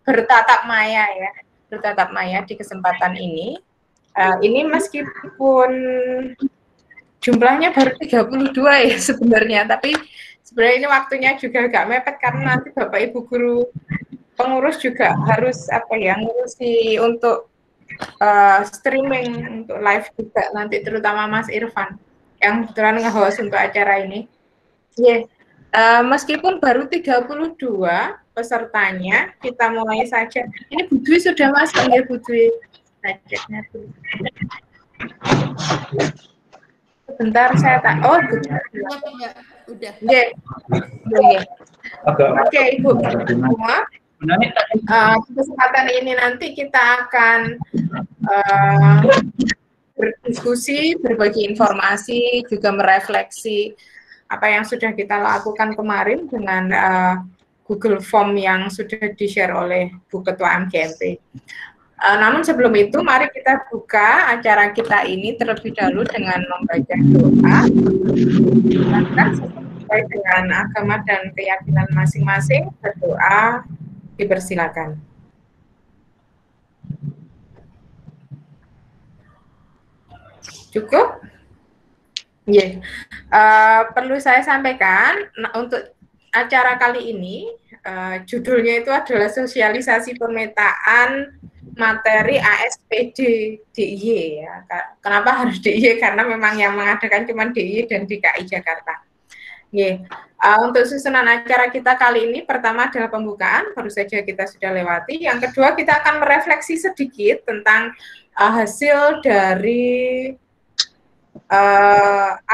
bertatap maya ya, bertatap maya di kesempatan ini. Ini meskipun jumlahnya baru 32 ya sebenarnya, tapi sebenarnya ini waktunya juga agak mepet karena nanti Bapak Ibu guru pengurus juga harus ngurusi untuk streaming untuk live juga nanti, terutama Mas Irfan yang kebetulan nge-host untuk acara ini. Meskipun baru 32 pesertanya, kita mulai saja. Ini Bu Dwi sudah masuk ya, Bu Dwi? Ceknya dulu. Sebentar saya udah. Oke, Ibu semua. Di kesempatan ini nanti kita akan berdiskusi, berbagi informasi, juga merefleksi apa yang sudah kita lakukan kemarin dengan Google Form yang sudah di-share oleh Bu Ketua MGMP. Namun sebelum itu, mari kita buka acara kita ini terlebih dahulu dengan membaca doa. Sesuai dengan agama dan keyakinan masing-masing, berdoa, dipersilakan. Cukup? Perlu saya sampaikan, untuk acara kali ini, judulnya itu adalah sosialisasi pemetaan materi ASPD DIY ya. Kenapa harus DIY? Karena memang yang mengadakan cuma DIY dan DKI Jakarta. Untuk susunan acara kita kali ini, pertama adalah pembukaan, baru saja kita sudah lewati. Yang kedua, kita akan merefleksi sedikit tentang hasil dari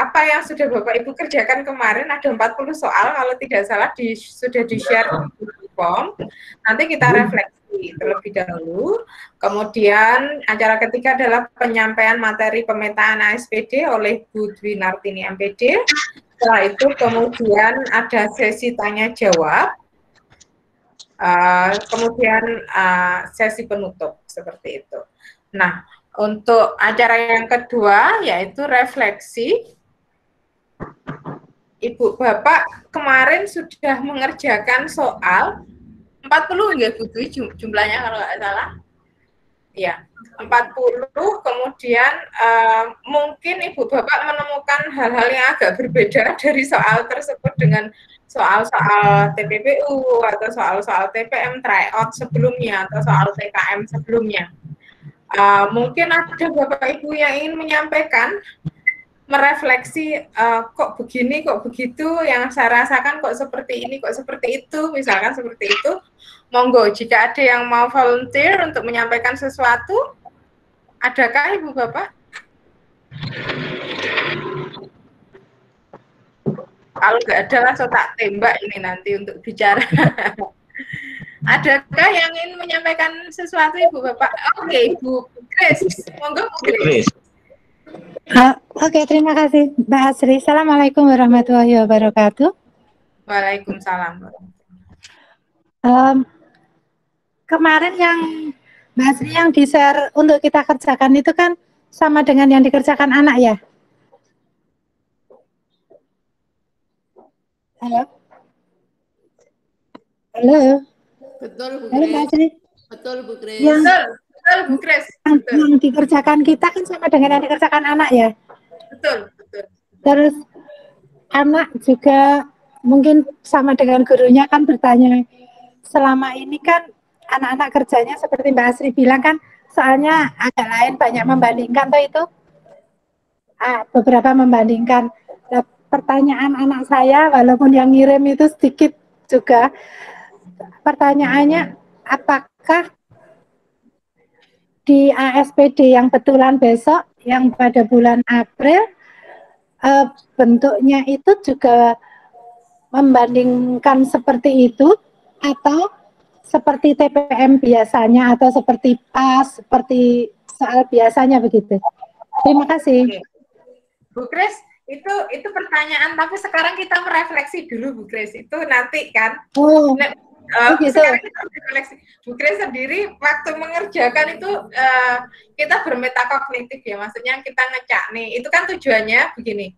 apa yang sudah Bapak Ibu kerjakan kemarin. Ada 40 soal, kalau tidak salah sudah di-share di form. Nanti kita refleksi terlebih dahulu. Kemudian acara ketiga adalah penyampaian materi pemetaan ASPD oleh Bu Dwi Nartini MPD. Setelah itu kemudian ada sesi tanya jawab, kemudian sesi penutup seperti itu. Nah, untuk acara yang kedua yaitu refleksi. Ibu Bapak kemarin sudah mengerjakan soal 40 ya Bu Dwi jumlahnya kalau nggak salah. Ya, 40, kemudian mungkin Ibu Bapak menemukan hal-hal yang agak berbeda dari soal tersebut dengan soal-soal TPPU atau soal-soal TPM tryout sebelumnya atau soal TKM sebelumnya. Mungkin ada Bapak Ibu yang ingin menyampaikan, merefleksi kok begini, kok begitu, yang saya rasakan kok seperti ini, kok seperti itu, misalkan seperti itu. Monggo, jika ada yang mau volunteer untuk menyampaikan sesuatu, adakah Ibu Bapak? Kalau nggak ada langsung tak tembak ini nanti untuk bicara. Adakah yang ingin menyampaikan sesuatu Ibu Bapak? Oke, Ibu Grace, monggo Bu Grace. Oke, terima kasih Mbak Asri. Assalamualaikum warahmatullahi wabarakatuh. Waalaikumsalam. Kemarin yang Mbak Asri yang di-share untuk kita kerjakan itu kan sama dengan yang dikerjakan anak ya? Halo? Halo? Betul Bu Halo, Mbak Grace. Asri? Betul Bu Grace. Betul Bu Grace. Yang dikerjakan kita kan sama dengan yang dikerjakan anak ya? Betul. Terus anak juga mungkin sama dengan gurunya kan bertanya, selama ini kan anak-anak kerjanya seperti Mbak Asri bilang kan, soalnya agak lain, banyak membandingkan toh itu, beberapa membandingkan. Nah, pertanyaan anak saya walaupun yang ngirim itu sedikit juga, pertanyaannya apakah di ASPD yang betulan besok yang pada bulan April bentuknya itu juga membandingkan seperti itu atau seperti TPM biasanya atau seperti PAS, seperti soal biasanya begitu. Terima kasih. Oke. Bu Grace, itu pertanyaan, tapi sekarang kita merefleksi dulu Bu Grace. Itu nanti kan. Gitu. Sekarang kita refleksi. Bu Grace sendiri waktu mengerjakan itu kita bermetakognitif ya, maksudnya kita ngecak nih. Itu kan tujuannya begini,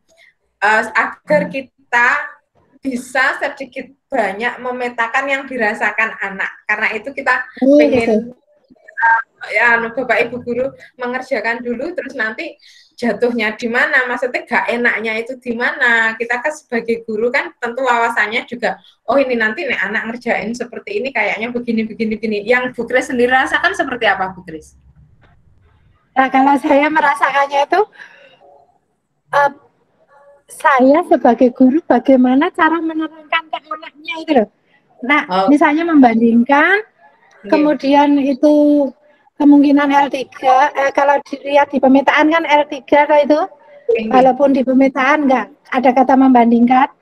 agar kita bisa sedikit banyak memetakan yang dirasakan anak. Karena itu kita Gitu. pengen ya Bapak Ibu guru mengerjakan dulu, terus nanti jatuhnya di mana, maksudnya gak enaknya itu di mana. Kita kan sebagai guru kan tentu wawasannya juga, oh ini nanti nih anak ngerjain seperti ini kayaknya begini. Yang Bu Kris sendiri rasakan seperti apa, Bu Kris? Nah, kalau saya merasakannya itu, saya sebagai guru bagaimana cara menerangkan ke anaknya itu loh. Nah, misalnya membandingkan, kemudian itu kemungkinan L3, kalau dilihat di pemetaan kan L3 kalau itu, walaupun di pemetaan nggak ada kata membandingkan,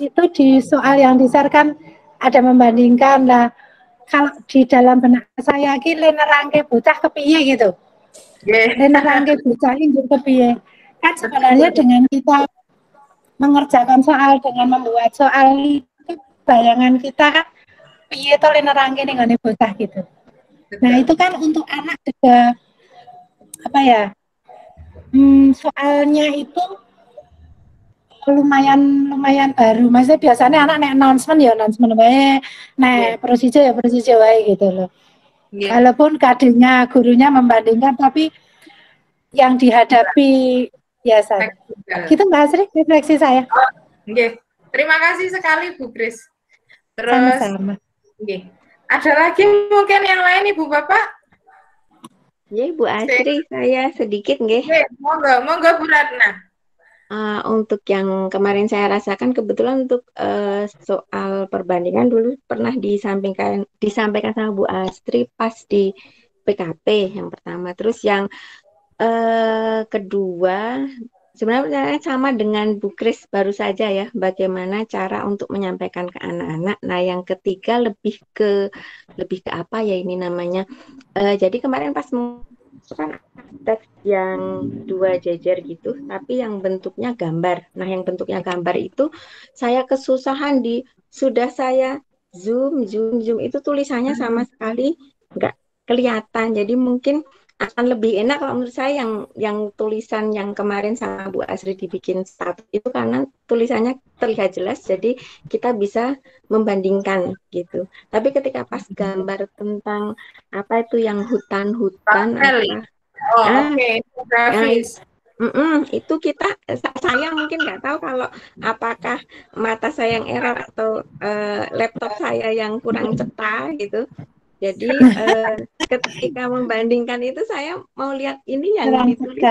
itu di soal yang di-share-kan ada membandingkan lah. Kalau di dalam benak saya ki nerangke bocah kepiye gitu. Nerangke bocah injur kepiye. Kan sebenarnya dengan kita mengerjakan soal, dengan membuat soal itu bayangan kita kan piye to nerangke ning ngene bocah gitu. Nah, itu kan untuk anak juga apa ya? Soalnya itu lumayan baru. Maksudnya biasanya anak nek announcement wae, nek procedure wae gitu loh. Walaupun kadangnya gurunya membandingkan, tapi yang dihadapi biasa. Gitu Mbak Asri, refleksi saya. Terima kasih sekali Bu Kris. Terus, sama-sama. Ada lagi mungkin yang lain Ibu Bapak? Ya Bu Asri, saya sedikit nggih. Monggo Bu Ratna. Untuk yang kemarin saya rasakan kebetulan untuk soal perbandingan dulu pernah disampaikan sama Bu Astri pas di PKP yang pertama. Terus yang kedua sebenarnya sama dengan Bu Kris baru saja ya, bagaimana cara untuk menyampaikan ke anak-anak. Nah, yang ketiga lebih ke apa ya ini namanya? Jadi kemarin pas kan teks yang 2 jejer gitu, tapi yang bentuknya gambar. Nah, yang bentuknya gambar itu saya kesusahan sudah saya zoom itu tulisannya sama sekali nggak kelihatan. Jadi mungkin akan lebih enak kalau menurut saya yang tulisan yang kemarin sama Bu Asri dibikin status itu karena tulisannya terlihat jelas, jadi kita bisa membandingkan gitu. Tapi ketika pas gambar tentang apa itu yang hutan itu saya mungkin nggak tahu kalau apakah mata saya yang error atau laptop saya yang kurang cepat gitu. Jadi ketika membandingkan itu saya mau lihat ini yang ditulis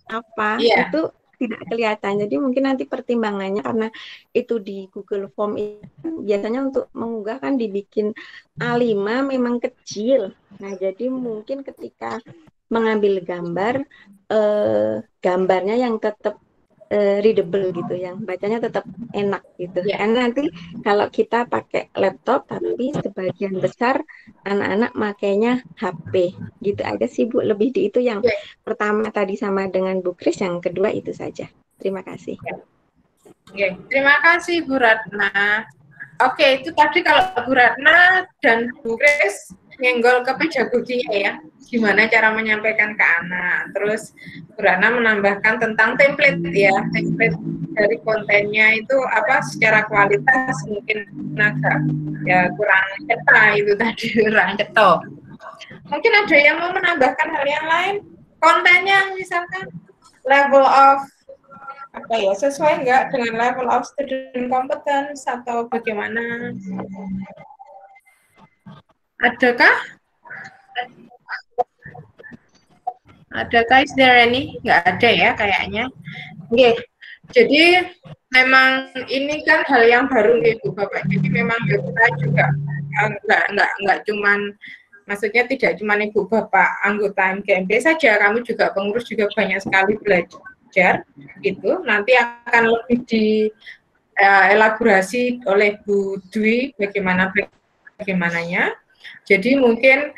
apa itu tidak kelihatan. Jadi mungkin nanti pertimbangannya karena itu di Google Form itu biasanya untuk mengunggah kan dibikin A5 memang kecil. Nah, jadi mungkin ketika mengambil gambar gambarnya yang tetap readable gitu, yang bacanya tetap enak gitu. Karena nanti kalau kita pakai laptop, tapi sebagian besar anak-anak makainya HP. Gitu aja sih Bu, lebih di itu yang pertama tadi sama dengan Bu Kris, yang kedua itu saja. Terima kasih. Terima kasih Bu Ratna. Itu tadi kalau Bu Ratna dan Bu Kris nyenggol ke pedagoginya ya, gimana cara menyampaikan ke anak. Terus Bu Ratna menambahkan tentang template ya, template dari kontennya itu apa secara kualitas mungkin agak ya kurang cetak itu tadi, kurang cetok. Mungkin ada yang mau menambahkan hal yang lain, kontennya misalkan level of apa ya, sesuai nggak dengan level of student competence atau bagaimana? Adakah? Is there any? Nggak ada ya kayaknya. Jadi memang ini kan hal yang baru nih Bu Bapak. Jadi memang kita juga nggak cuman, maksudnya tidak cuma Ibu Bapak anggota MGMP saja, kami juga pengurus juga banyak sekali belajar gitu. Nanti akan lebih dielaborasi oleh Bu Dwi bagaimananya. Jadi mungkin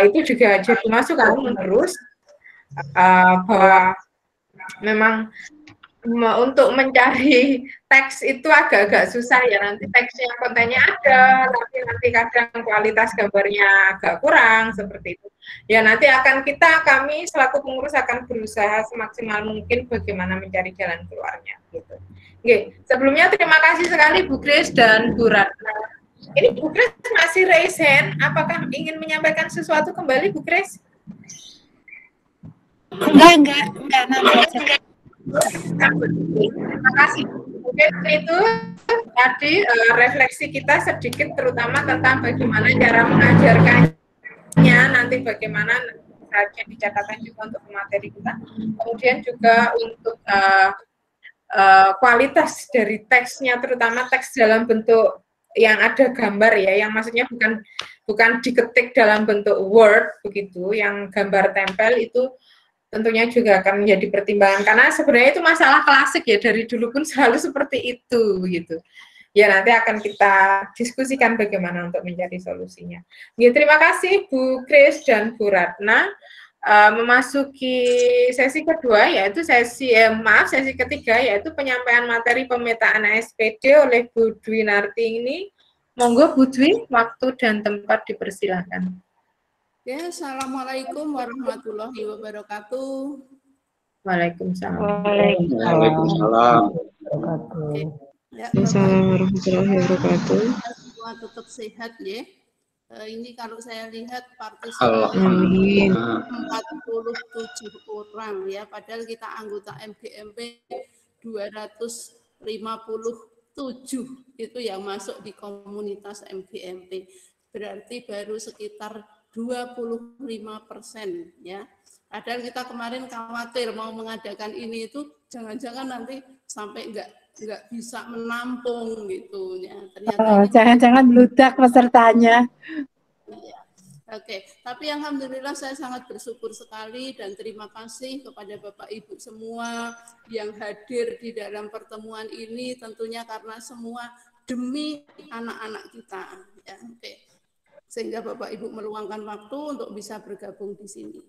itu juga jadi masukan menerus bahwa memang untuk mencari teks itu agak-agak susah ya, nanti teksnya kontennya ada, tapi nanti kadang kualitas gambarnya agak kurang seperti itu. Ya nanti kami selaku pengurus akan berusaha semaksimal mungkin bagaimana mencari jalan keluarnya gitu. Oke, sebelumnya terima kasih sekali Bu Kris dan Bu Ratna. Ini Bu Kris masih raise hand, apakah ingin menyampaikan sesuatu kembali Bu Kris? Enggak, nanti aja. Terima kasih. Mungkin itu tadi refleksi kita sedikit terutama tentang bagaimana cara mengajarkannya, nanti bagaimana saja dicatatkan juga untuk materi kita. Kemudian juga untuk kualitas dari teksnya, terutama teks dalam bentuk yang ada gambar ya, yang maksudnya bukan diketik dalam bentuk Word begitu, yang gambar tempel itu tentunya juga akan menjadi pertimbangan karena sebenarnya itu masalah klasik ya, dari dulu pun selalu seperti itu gitu. Ya nanti akan kita diskusikan bagaimana untuk mencari solusinya. Ya, terima kasih Bu Kris dan Bu Ratna. Memasuki sesi kedua yaitu sesi ketiga yaitu penyampaian materi pemetaan SPD oleh Bu Dwi Nartini. Monggo Bu Dwi, waktu dan tempat dipersilakan. Ya, assalamualaikum warahmatullahi wabarakatuh. Waalaikumsalam. Waalaikumsalam. Ya, warahmatullahi wabarakatuh. Semua tetap sehat ya. Ini kalau saya lihat Amin. 47 orang ya, padahal kita anggota MGMP 257 itu yang masuk di komunitas MGMP. Berarti baru sekitar 25% ya. Padahal kita kemarin khawatir mau mengadakan ini itu jangan-jangan nanti sampai nggak bisa menampung gitu ya. Ternyata jangan-jangan bludak pesertanya. Ya. Oke, tapi alhamdulillah saya sangat bersyukur sekali dan terima kasih kepada Bapak Ibu semua yang hadir di dalam pertemuan ini, tentunya karena semua demi anak-anak kita ya. Oke. Sehingga Bapak Ibu meluangkan waktu untuk bisa bergabung di sini.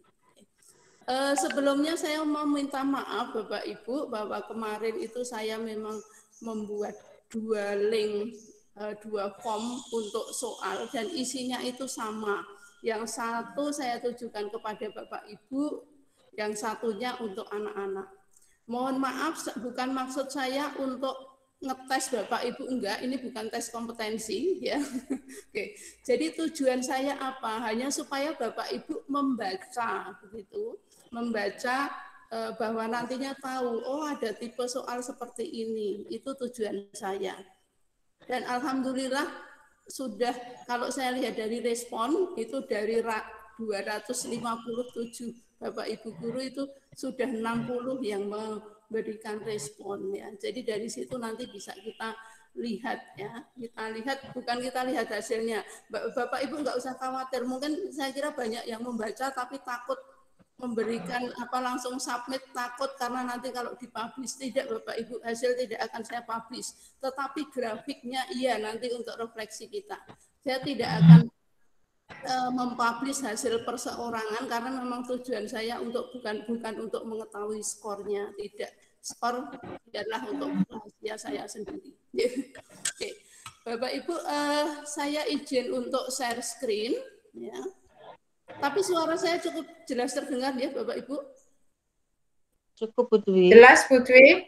Sebelumnya saya mau minta maaf Bapak Ibu bahwa kemarin itu saya memang membuat 2 link, 2 form untuk soal dan isinya itu sama. Yang satu saya tujukan kepada Bapak Ibu, yang satunya untuk anak-anak. Mohon maaf, bukan maksud saya untuk ngetes Bapak Ibu, enggak, ini bukan tes kompetensi ya. Oke. Jadi tujuan saya apa? Hanya supaya Bapak Ibu membaca begitu, membaca bahwa nantinya tahu, oh ada tipe soal seperti ini. Itu tujuan saya. Dan alhamdulillah sudah, kalau saya lihat dari respon itu dari 257 Bapak Ibu guru itu sudah 60 yang memberikan respon ya. Jadi dari situ nanti bisa kita lihat ya, bukan kita lihat hasilnya. Bapak Ibu nggak usah khawatir, mungkin saya kira banyak yang membaca tapi takut memberikan langsung submit, takut karena nanti kalau dipublish. Tidak Bapak Ibu, hasil tidak akan saya publish, tetapi grafiknya iya nanti untuk refleksi kita. Saya tidak akan mempublish hasil perseorangan karena memang tujuan saya bukan untuk mengetahui skornya, tidak, skor adalah untuk rahasia saya sendiri. Oke. Bapak Ibu, saya izin untuk share screen ya. Tapi suara saya cukup jelas terdengar ya Bapak Ibu? Cukup Bu Dwi. Jelas Bu Dwi?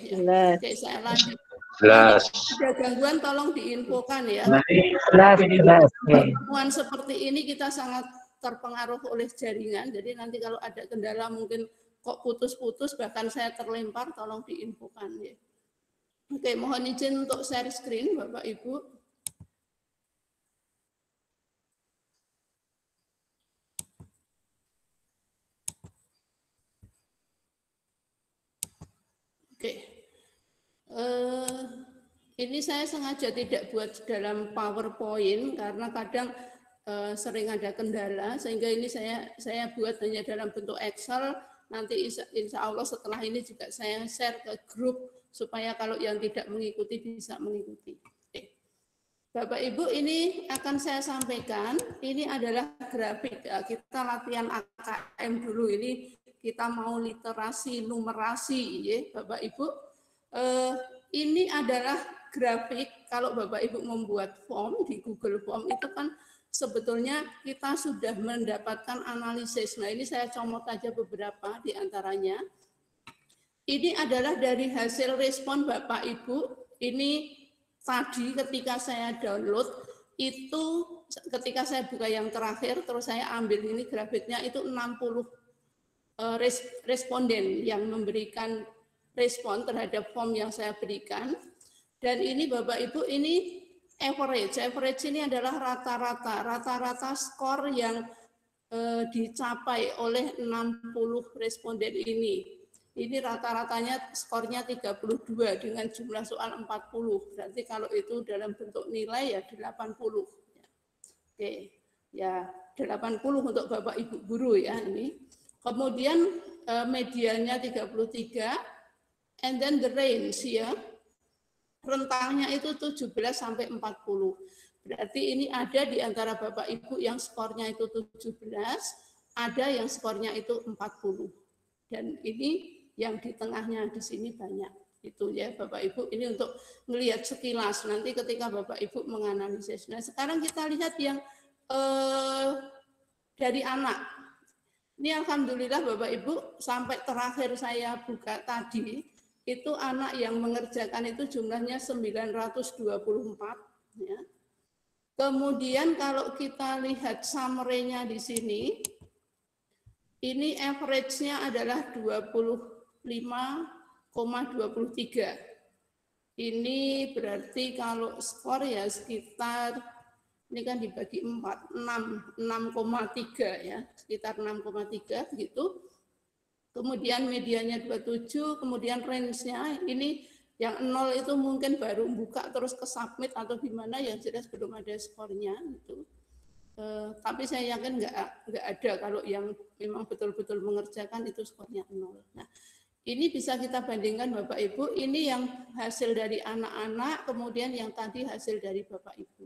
Jelas. Oke, saya lanjut. Jelas. Ada gangguan tolong diinfokan ya. Jelas. Pertemuan seperti ini kita sangat terpengaruh oleh jaringan. Jadi nanti kalau ada kendala mungkin kok putus-putus, bahkan saya terlempar, tolong diinfokan ya. Oke, mohon izin untuk share screen Bapak Ibu. Oke, ini saya sengaja tidak buat dalam PowerPoint karena kadang sering ada kendala, sehingga ini saya buat hanya dalam bentuk Excel. Nanti insya Allah setelah ini juga saya share ke grup supaya kalau yang tidak mengikuti bisa mengikuti. Oke. Bapak Ibu, ini akan saya sampaikan. Ini adalah grafik. Kita latihan AKM dulu ini. Kita mau literasi numerasi ya Bapak Ibu. Ini adalah grafik. Kalau Bapak Ibu membuat form di Google Form itu kan sebetulnya kita sudah mendapatkan analisis. Nah, ini saya comot aja beberapa di antaranya. ini adalah dari hasil respon Bapak Ibu. Ini tadi ketika saya download, itu ketika saya buka yang terakhir, terus saya ambil ini grafiknya, itu 60 responden yang memberikan respon terhadap form yang saya berikan. Dan ini Bapak Ibu, ini average. Average ini adalah rata-rata skor yang dicapai oleh 60 responden ini. Ini rata-ratanya skornya 32 dengan jumlah soal 40. Berarti kalau itu dalam bentuk nilai ya 80. Oke, ya 80 untuk Bapak Ibu guru ya ini. Kemudian medianya 33, and then the range ya, rentangnya itu 17 sampai 40. Berarti ini ada di antara Bapak Ibu yang skornya itu 17, ada yang skornya itu 40. Dan ini yang di tengahnya di sini banyak. Itu ya Bapak Ibu, ini untuk melihat sekilas nanti ketika Bapak Ibu menganalisis. Nah, sekarang kita lihat yang dari anak. Ini alhamdulillah Bapak Ibu, sampai terakhir saya buka tadi, itu anak yang mengerjakan itu jumlahnya 924 ya. Kemudian kalau kita lihat summary-nya di sini, ini average-nya adalah 25,23. Ini berarti kalau skor ya sekitar, ini kan dibagi 4, 6,3 ya, sekitar 6,3 begitu. Kemudian medianya 27, kemudian range-nya ini yang 0 itu mungkin baru buka terus ke submit atau gimana, yang jelas belum ada skornya gitu. Tapi saya yakin nggak ada kalau yang memang betul-betul mengerjakan itu skornya 0. Nah, ini bisa kita bandingkan Bapak Ibu, ini yang hasil dari anak-anak, kemudian yang tadi hasil dari Bapak Ibu.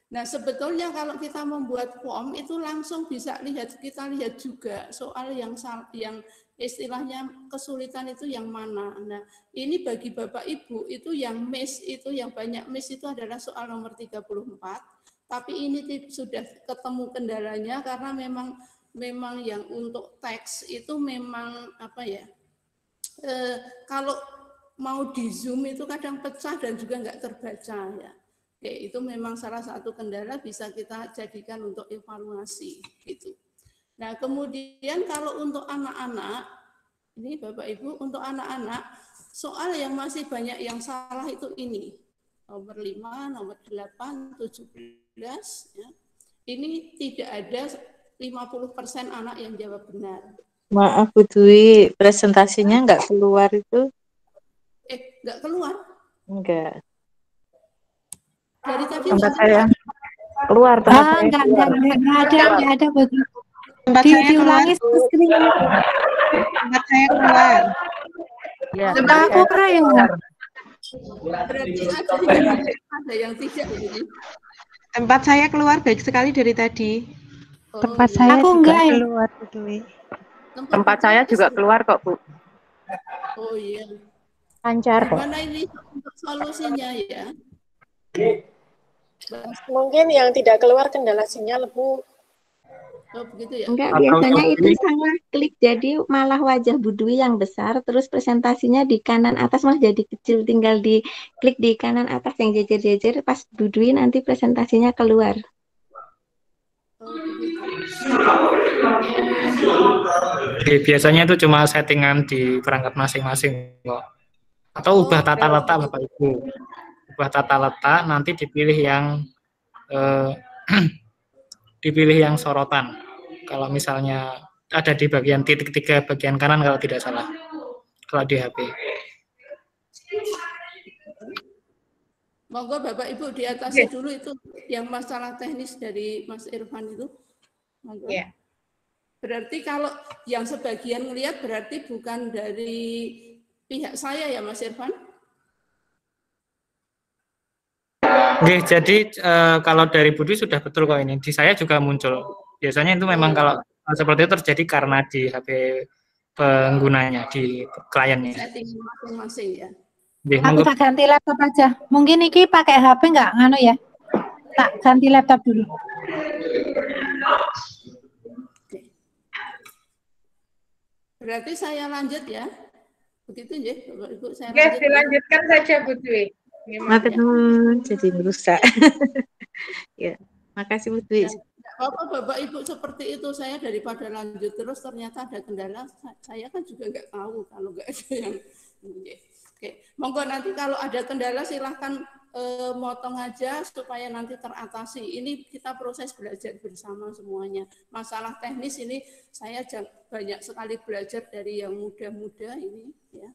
Nah, sebetulnya kalau kita membuat form itu langsung bisa kita lihat juga soal yang istilahnya kesulitan itu yang mana. Nah, ini bagi Bapak Ibu itu yang miss, itu yang banyak miss itu adalah soal nomor 34. Tapi ini sudah ketemu kendalanya karena memang yang untuk teks itu memang apa ya? Kalau mau di zoom itu kadang pecah dan juga nggak terbaca ya. Oke, itu memang salah satu kendala bisa kita jadikan untuk evaluasi gitu. Nah, kemudian kalau untuk anak-anak, ini Bapak Ibu, untuk anak-anak, soal yang masih banyak yang salah itu ini. Nomor 5, nomor 8, 17, ya. Ini tidak ada 50% anak yang jawab benar. Maaf Bu Dwi, presentasinya nggak keluar itu? Nggak keluar? Enggak. Dari tadi tempat saya keluar, enggak ada begitu. Diulangi screen. Tempat saya keluar. Ya, tempat aku keluar. Berarti ada yang tidak ini. Tempat saya keluar baik sekali dari tadi. Tempat saya aku enggak keluar Bu. Tempat saya juga keluar kok Bu. Oh iya. Lancar kok. Gimana ini untuk solusinya ya? Mungkin yang tidak keluar kendala sinyal Bu. Oh, begitu ya? Enggak, biasanya itu salah klik, jadi malah wajah Bu Dwi yang besar, terus presentasinya di kanan atas malah jadi kecil, tinggal di klik di kanan atas yang jejer-jejer, pas Bu Dwi nanti presentasinya keluar. Oke, biasanya itu cuma settingan di perangkat masing-masing kok. Atau ubah tata letak Bapak Ibu. Ubah tata letak, nanti dipilih yang sorotan. Kalau misalnya ada di bagian titik 3 bagian kanan kalau tidak salah. Kalau di HP. Monggo Bapak Ibu diatasi dulu itu yang masalah teknis dari Mas Irfan itu. Monggo. Yeah. Berarti kalau yang sebagian melihat berarti bukan dari pihak saya ya Mas Irfan? Oke, jadi kalau dari Budi sudah betul kok ini. Di saya juga muncul. Biasanya itu memang kalau seperti itu terjadi karena di HP penggunanya, di kliennya. Setting masing-masing ya. Aku tak ganti laptop aja. Mungkin iki pakai HP nggak nganu ya? Tak ganti laptop dulu. Oke. Berarti saya lanjut ya. Begitu ya, Bapak Ibu, saya Oke, lanjut. dilanjutkan saja Bu Dwi. Maafin jadi merusak. Ya, makasih Bu Dwi. Ya, nggak apa-apa Bapak Ibu seperti itu. Saya daripada lanjut terus ternyata ada kendala, saya kan juga nggak tahu kalau nggak ada yang. Oke, monggo nanti kalau ada kendala silahkan motong aja supaya nanti teratasi. Ini kita proses belajar bersama semuanya. Masalah teknis ini saya banyak sekali belajar dari yang muda-muda ini ya.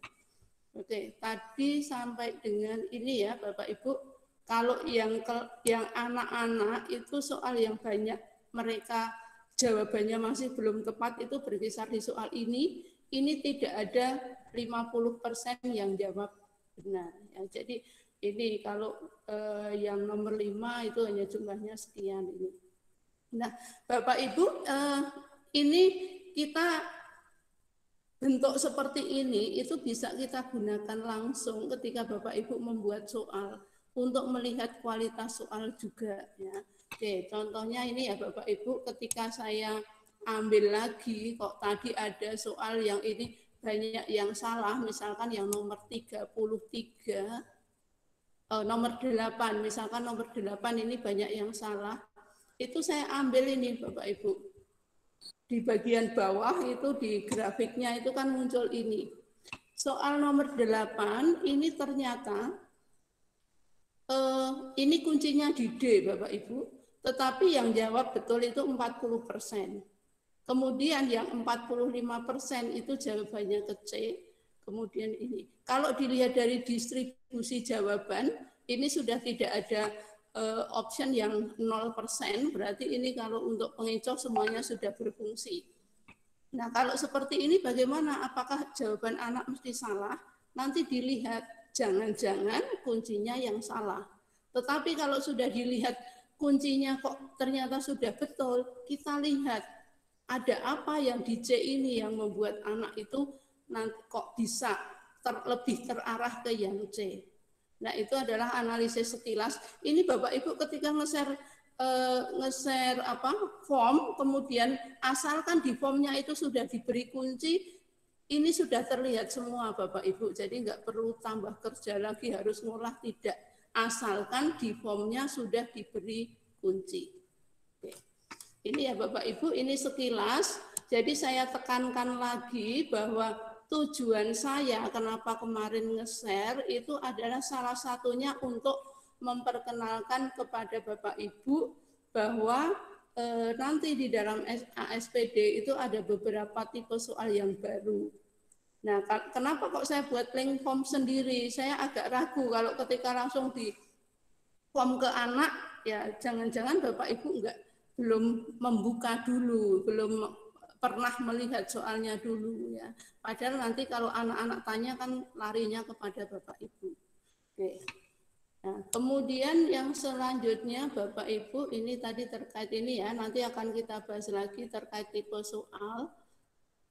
Oke, tadi sampai dengan ini ya Bapak Ibu. Kalau yang anak-anak itu soal yang banyak mereka jawabannya masih belum tepat itu berkisar di soal ini tidak ada 50% yang jawab benar ya. Jadi ini kalau yang nomor 5 itu hanya jumlahnya sekian ini. Nah, Bapak Ibu, ini kita bentuk seperti ini itu bisa kita gunakan langsung ketika Bapak Ibu membuat soal untuk melihat kualitas soal juga ya. Oke, contohnya ini ya Bapak Ibu, ketika saya ambil lagi kok tadi ada soal yang ini banyak yang salah, misalkan yang nomor 33 nomor 8, misalkan nomor 8 ini banyak yang salah, itu saya ambil ini Bapak Ibu. Di bagian bawah itu di grafiknya itu kan muncul ini. Soal nomor 8 ini ternyata ini kuncinya di D Bapak Ibu, tetapi yang jawab betul itu 40%. Kemudian yang 45% itu jawabannya ke C. Kemudian ini, kalau dilihat dari distribusi jawaban, ini sudah tidak ada option yang 0%, berarti ini kalau untuk pengecoh semuanya sudah berfungsi. Nah, kalau seperti ini bagaimana? Apakah jawaban anak mesti salah? Nanti dilihat, jangan-jangan kuncinya yang salah. Tetapi kalau sudah dilihat kuncinya kok ternyata sudah betul, kita lihat ada apa yang di C ini yang membuat anak itu nanti kok bisa lebih terarah ke yang C. Nah, itu adalah analisis sekilas. Ini Bapak Ibu ketika nge-share form, kemudian asalkan di formnya itu sudah diberi kunci, ini sudah terlihat semua Bapak Ibu. Jadi nggak perlu tambah kerja lagi, harus ngolah, tidak. Asalkan di formnya sudah diberi kunci. Oke. Ini ya Bapak Ibu, ini sekilas. Jadi saya tekankan lagi bahwa tujuan saya kenapa kemarin nge-share itu adalah salah satunya untuk memperkenalkan kepada Bapak Ibu bahwa nanti di dalam ASPD itu ada beberapa tipe soal yang baru. Nah, kenapa kok saya buat link form sendiri? Saya agak ragu kalau ketika langsung di form ke anak, ya jangan-jangan Bapak Ibu belum membuka dulu, belum pernah melihat soalnya dulu ya. Padahal nanti kalau anak-anak tanya kan larinya kepada Bapak Ibu. Oke. Nah, kemudian yang selanjutnya Bapak Ibu ini tadi terkait ini ya, nanti akan kita bahas lagi terkait tipe soal.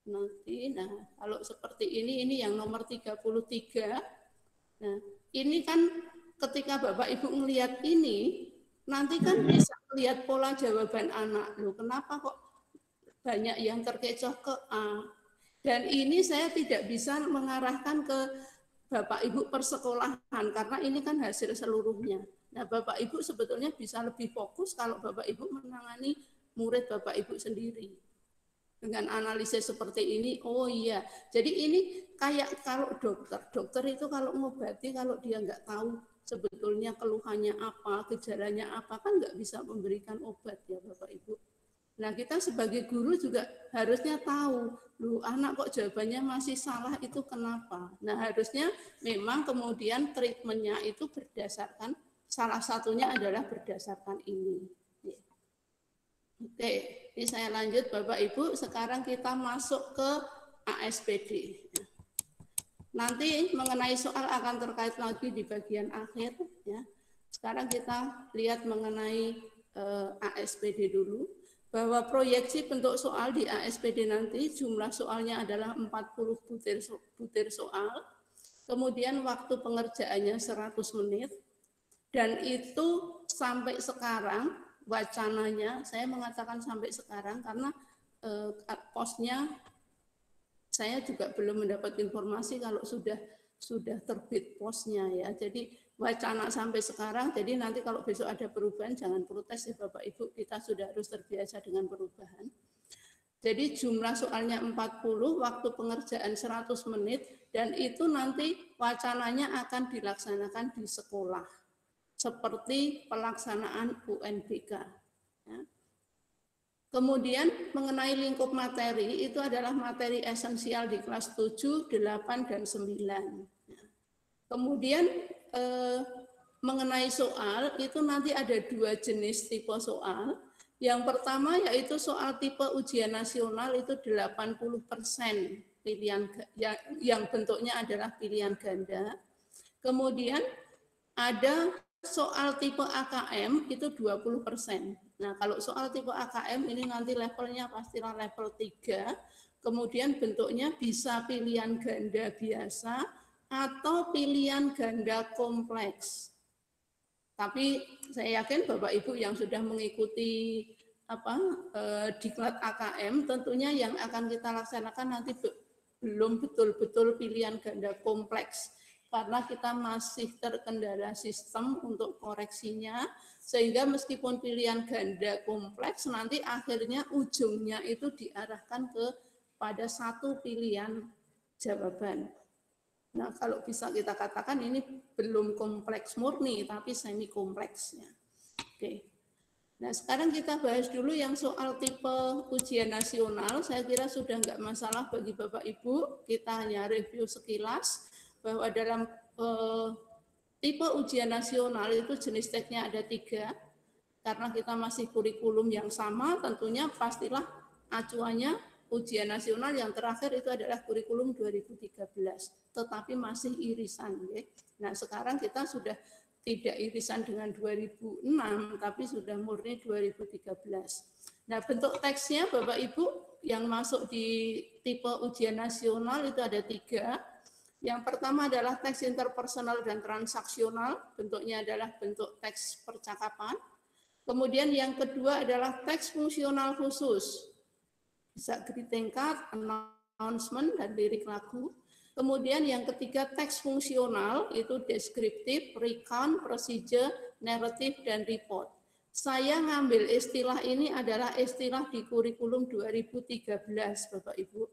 Nanti, nah kalau seperti ini yang nomor 33. Nah, ini kan ketika Bapak Ibu melihat ini, nanti kan bisa melihat pola jawaban anak. Loh, kenapa kok banyak yang terkecoh ke A? Dan ini saya tidak bisa mengarahkan ke Bapak Ibu persekolahan karena ini kan hasil seluruhnya. Nah, Bapak Ibu sebetulnya bisa lebih fokus kalau Bapak Ibu menangani murid Bapak Ibu sendiri. Dengan analisis seperti ini, oh iya. Jadi ini kayak kalau dokter itu kalau ngobati, kalau dia nggak tahu sebetulnya keluhannya apa, gejalanya apa, kan nggak bisa memberikan obat ya Bapak Ibu. Nah, kita sebagai guru juga harusnya tahu, loh anak kok jawabannya masih salah itu kenapa. Nah, harusnya memang kemudian treatmentnya itu berdasarkan, salah satunya adalah berdasarkan ini. Oke, ini saya lanjut Bapak Ibu, sekarang kita masuk ke ASPD. Nanti mengenai soal akan terkait lagi di bagian akhir. Ya. Sekarang kita lihat mengenai ASPD dulu. Bahwa proyeksi bentuk soal di ASPD nanti jumlah soalnya adalah 40 butir soal, kemudian waktu pengerjaannya 100 menit, dan itu sampai sekarang wacananya, saya mengatakan sampai sekarang karena posnya saya juga belum mendapat informasi kalau sudah terbit posnya ya. Jadi wacana sampai sekarang, jadi nanti kalau besok ada perubahan jangan protes ya Bapak Ibu, kita sudah harus terbiasa dengan perubahan. Jadi jumlah soalnya 40, waktu pengerjaan 100 menit, dan itu nanti wacananya akan dilaksanakan di sekolah, seperti pelaksanaan UNBK. Ya. Kemudian mengenai lingkup materi, itu adalah materi esensial di kelas 7, 8, dan 9. Kemudian mengenai soal, itu nanti ada 2 jenis tipe soal. Yang pertama yaitu soal tipe ujian nasional itu 80% pilihan yang bentuknya adalah pilihan ganda. Kemudian ada soal tipe AKM itu 20%. Nah, kalau soal tipe AKM ini nanti levelnya pastilah level 3. Kemudian bentuknya bisa pilihan ganda biasa atau pilihan ganda kompleks. Tapi saya yakin Bapak Ibu yang sudah mengikuti diklat AKM, tentunya yang akan kita laksanakan nanti belum betul-betul pilihan ganda kompleks, karena kita masih terkendala sistem untuk koreksinya, sehingga meskipun pilihan ganda kompleks, nanti akhirnya ujungnya itu diarahkan pada satu pilihan jawaban. Nah, kalau bisa kita katakan ini belum kompleks murni, tapi semi kompleksnya. Oke. Nah, sekarang kita bahas dulu yang soal tipe ujian nasional. Saya kira sudah enggak masalah bagi Bapak Ibu, kita hanya review sekilas bahwa dalam tipe ujian nasional itu jenis teknya ada 3, karena kita masih kurikulum yang sama, tentunya pastilah acuannya ujian nasional yang terakhir itu adalah kurikulum 2013, tetapi masih irisan. Ya. Nah, sekarang kita sudah tidak irisan dengan 2006, tapi sudah murni 2013. Nah, bentuk teksnya Bapak Ibu yang masuk di tipe ujian nasional itu ada 3. Yang pertama adalah teks interpersonal dan transaksional, bentuknya adalah bentuk teks percakapan. Kemudian yang kedua adalah teks fungsional khusus, bisa greeting card, announcement, dan lirik lagu. Kemudian yang ketiga teks fungsional, itu deskriptif, recount, procedure, narrative, dan report. Saya ngambil istilah ini adalah istilah di kurikulum 2013, Bapak Ibu.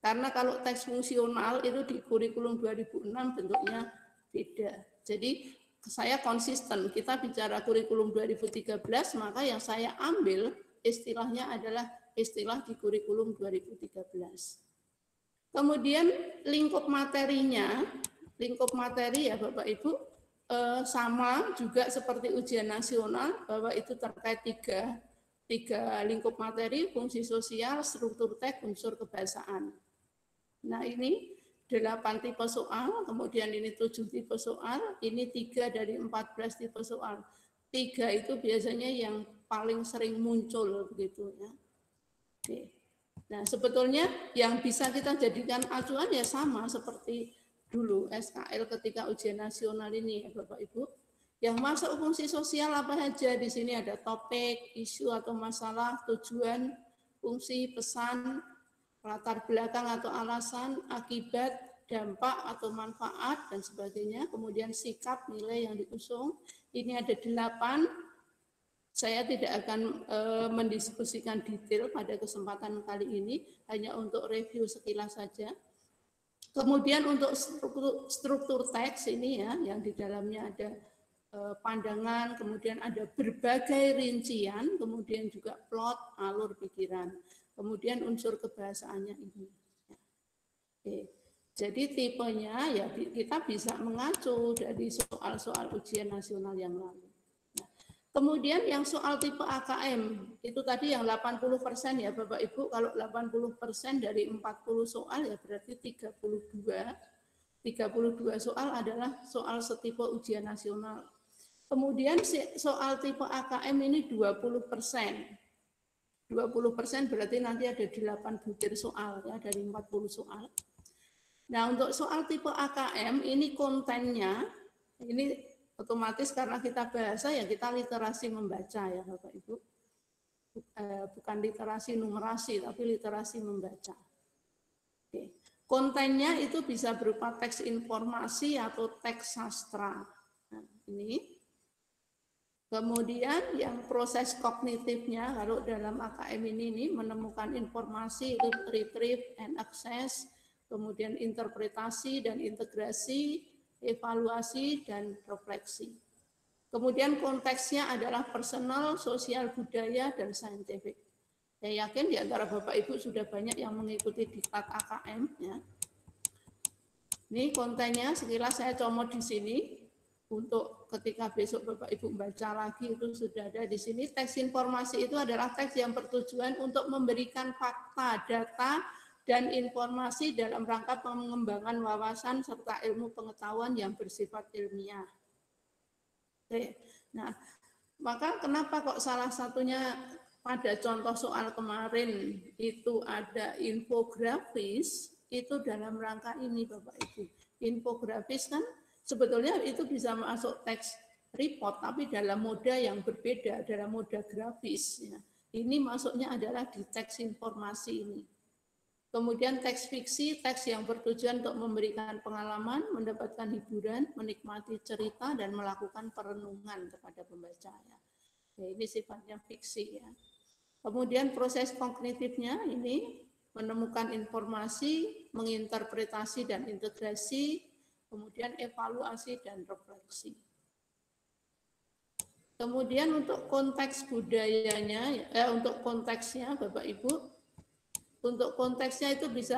Karena kalau teks fungsional itu di kurikulum 2006 bentuknya beda. Jadi saya konsisten, kita bicara kurikulum 2013, maka yang saya ambil istilahnya adalah istilah di kurikulum 2013. Kemudian lingkup materinya, lingkup materi ya Bapak Ibu, sama juga seperti ujian nasional, bahwa itu terkait tiga lingkup materi, fungsi sosial, struktur teks, unsur kebahasaan. Nah, ini 8 tipe soal, kemudian ini 7 tipe soal, ini 3 dari 14 tipe soal. 3 itu biasanya yang paling sering muncul begitu ya. Oke. Nah, sebetulnya yang bisa kita jadikan acuan ya sama seperti dulu SKL ketika ujian nasional ini ya Bapak Ibu. Yang masuk fungsi sosial apa saja di sini ada topik, isu atau masalah, tujuan, fungsi, pesan, latar belakang atau alasan, akibat, dampak atau manfaat, dan sebagainya. Kemudian sikap, nilai yang diusung. Ini ada 8. Saya tidak akan mendiskusikan detail pada kesempatan kali ini, hanya untuk review sekilas saja. Kemudian untuk struktur teks ini ya, yang di dalamnya ada pandangan, kemudian ada berbagai rincian, kemudian juga plot, alur pikiran. Kemudian unsur kebahasaannya ini. Oke. Jadi tipenya ya kita bisa mengacu dari soal-soal ujian nasional yang lalu. Nah, kemudian yang soal tipe AKM, itu tadi yang 80% ya Bapak Ibu, kalau 80% dari 40 soal ya berarti 32 soal adalah soal setipe ujian nasional. Kemudian soal tipe AKM ini 20%. 20% berarti nanti ada 8 butir soal ya dari 40 soal. Nah, untuk soal tipe AKM ini kontennya ini otomatis karena kita bahasa ya kita literasi membaca ya Bapak Ibu. Bukan literasi numerasi tapi literasi membaca. Oke. Kontennya itu bisa berupa teks informasi atau teks sastra. Nah, ini. Kemudian yang proses kognitifnya, kalau dalam AKM ini menemukan informasi, retrieve and access, kemudian interpretasi dan integrasi, evaluasi dan refleksi. Kemudian konteksnya adalah personal, sosial, budaya, dan saintifik. Saya yakin di antara Bapak Ibu sudah banyak yang mengikuti diklat AKM. Ya. Ini kontennya, sekilas saya comot di sini. Untuk ketika besok Bapak Ibu baca lagi itu sudah ada di sini. Teks informasi itu adalah teks yang bertujuan untuk memberikan fakta, data, dan informasi dalam rangka pengembangan wawasan serta ilmu pengetahuan yang bersifat ilmiah. Oke. Nah, maka kenapa kok salah satunya pada contoh soal kemarin itu ada infografis, itu dalam rangka ini Bapak Ibu. Infografis kan sebetulnya itu bisa masuk teks report, tapi dalam moda yang berbeda, dalam moda grafis. Ya. Ini masuknya adalah di teks informasi ini. Kemudian teks fiksi, teks yang bertujuan untuk memberikan pengalaman, mendapatkan hiburan, menikmati cerita, dan melakukan perenungan kepada pembaca. Ya, ini sifatnya fiksi. Ya. Kemudian proses kognitifnya ini menemukan informasi, menginterpretasi dan integrasi, kemudian evaluasi dan refleksi. Kemudian untuk konteks budayanya, untuk konteksnya Bapak Ibu, untuk konteksnya itu bisa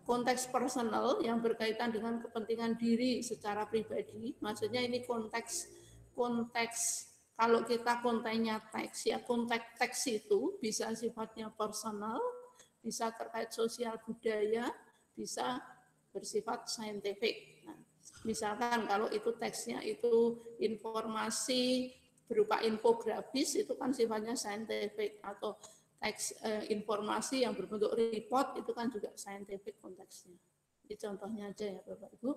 konteks personal yang berkaitan dengan kepentingan diri secara pribadi. Maksudnya ini konteks kalau kita kontennya teks, ya konteks teks itu bisa sifatnya personal, bisa terkait sosial budaya, bisa bersifat saintifik. Nah, misalkan kalau itu teksnya itu informasi berupa infografis, itu kan sifatnya saintifik, atau teks informasi yang berbentuk report, itu kan juga saintifik konteksnya. Ini contohnya aja ya Bapak Ibu.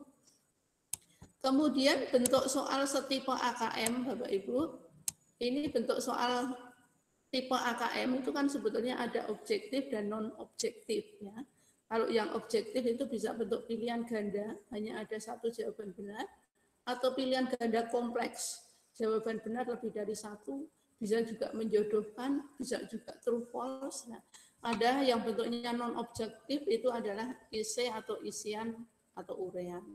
Kemudian bentuk soal setipe AKM Bapak Ibu, ini bentuk soal tipe AKM itu kan sebetulnya ada objektif dan non-objektif. Ya. Kalau yang objektif itu bisa bentuk pilihan ganda, hanya ada satu jawaban benar, atau pilihan ganda kompleks, jawaban benar lebih dari satu, bisa juga menjodohkan, bisa juga true false. Nah, ada yang bentuknya non-objektif itu adalah isi atau isian atau uraian.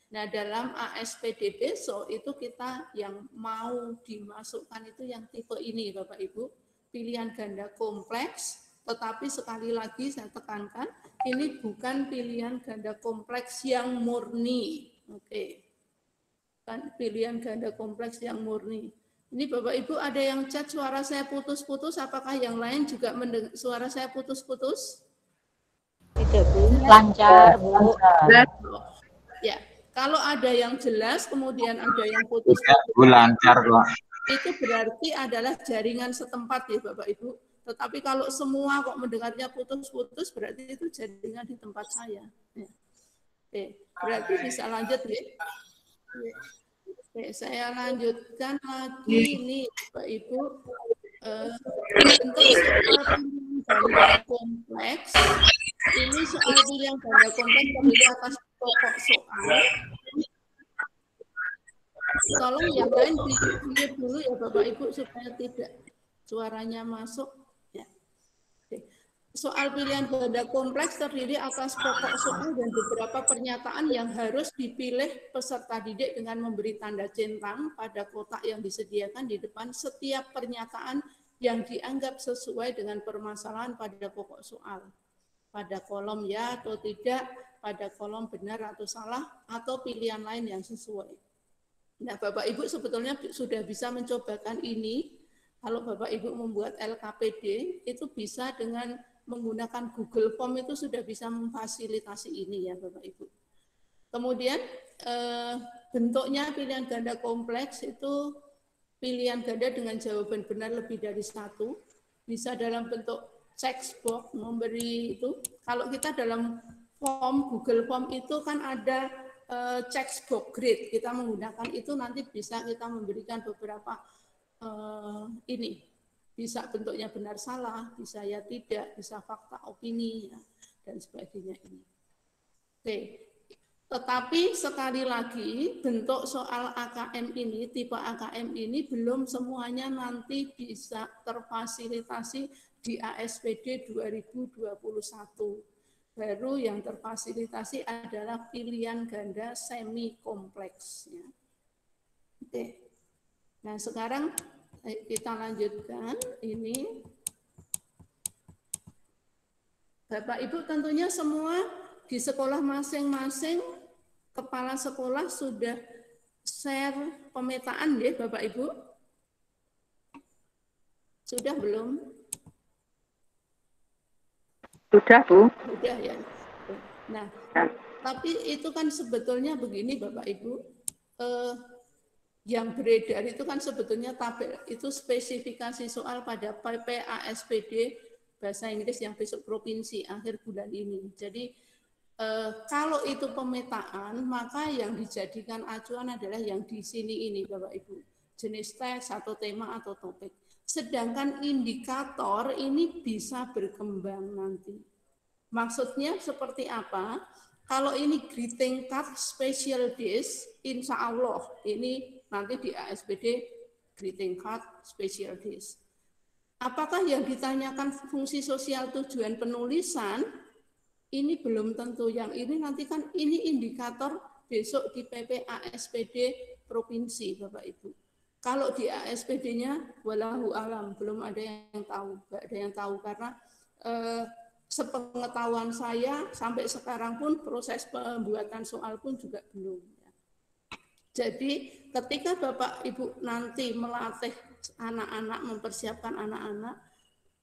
Nah, dalam ASPD besok itu kita yang mau dimasukkan itu yang tipe ini Bapak Ibu, pilihan ganda kompleks. Tetapi sekali lagi saya tekankan, ini bukan pilihan ganda kompleks yang murni. Oke. Kan pilihan ganda kompleks yang murni. Ini Bapak Ibu ada yang chat suara saya putus-putus, apakah yang lain juga mendengar suara saya putus-putus? Tidak, Bu. Lancar, Bu. Ya, kalau ada yang jelas kemudian ada yang putus-putus. Bu, lancar kok. Itu berarti adalah jaringan setempat ya Bapak Ibu. Tetapi kalau semua kok mendengarnya putus-putus, berarti itu jaringan di tempat saya. Ya. Oke, berarti bisa lanjut ya. Oke, saya lanjutkan lagi ini Bapak Ibu. Untuk soal pilihan ganda kompleks, ini soal pilihan ganda kompleks terdiri atas pokok soal. Tolong yang lain di-mute dulu ya Bapak Ibu supaya tidak suaranya masuk. Ya. Oke. Soal pilihan ganda kompleks terdiri atas pokok soal dan beberapa pernyataan yang harus dipilih peserta didik dengan memberi tanda centang pada kotak yang disediakan di depan setiap pernyataan yang dianggap sesuai dengan permasalahan pada pokok soal. Pada kolom ya atau tidak, pada kolom benar atau salah, atau pilihan lain yang sesuai. Nah, Bapak Ibu sebetulnya sudah bisa mencobakan ini. Kalau Bapak Ibu membuat LKPD, itu bisa dengan menggunakan Google Form itu sudah bisa memfasilitasi ini ya Bapak Ibu. Kemudian bentuknya pilihan ganda kompleks itu pilihan ganda dengan jawaban benar lebih dari satu. Bisa dalam bentuk checkbox memberi itu. Kalau kita dalam form Google Form itu kan ada checkbox grid. Kita menggunakan itu nanti bisa kita memberikan beberapa ini. Bisa bentuknya benar salah, bisa ya tidak, bisa fakta opini, ya, dan sebagainya ini. Oke. Tetapi sekali lagi bentuk soal AKM ini, tipe AKM ini belum semuanya nanti bisa terfasilitasi di ASPD 2021. Baru yang terfasilitasi adalah pilihan ganda semi kompleksnya. Oke. Nah, sekarang kita lanjutkan ini. Bapak Ibu tentunya semua di sekolah masing-masing kepala sekolah sudah share pemetaan ya Bapak Ibu? Sudah belum? Sudah, Bu. Sudah ya. Nah, tapi itu kan sebetulnya begini Bapak Ibu, yang beredar itu kan sebetulnya tabel itu spesifikasi soal pada PPASPD Bahasa Inggris yang besok provinsi akhir bulan ini. Jadi kalau itu pemetaan, maka yang dijadikan acuan adalah yang di sini ini Bapak Ibu. Jenis tes atau tema atau topik. Sedangkan indikator ini bisa berkembang nanti. Maksudnya seperti apa? Kalau ini greeting card special days, insya Allah ini nanti di ASPD greeting card special days. Apakah yang ditanyakan fungsi sosial tujuan penulisan, ini belum tentu. Yang ini nanti kan ini indikator besok di PPASPD provinsi Bapak Ibu. Kalau di ASPD-nya walahu alam, belum ada yang tahu, nggak ada yang tahu karena sepengetahuan saya sampai sekarang pun proses pembuatan soal pun juga belum. Jadi ketika Bapak Ibu nanti melatih anak-anak, mempersiapkan anak-anak,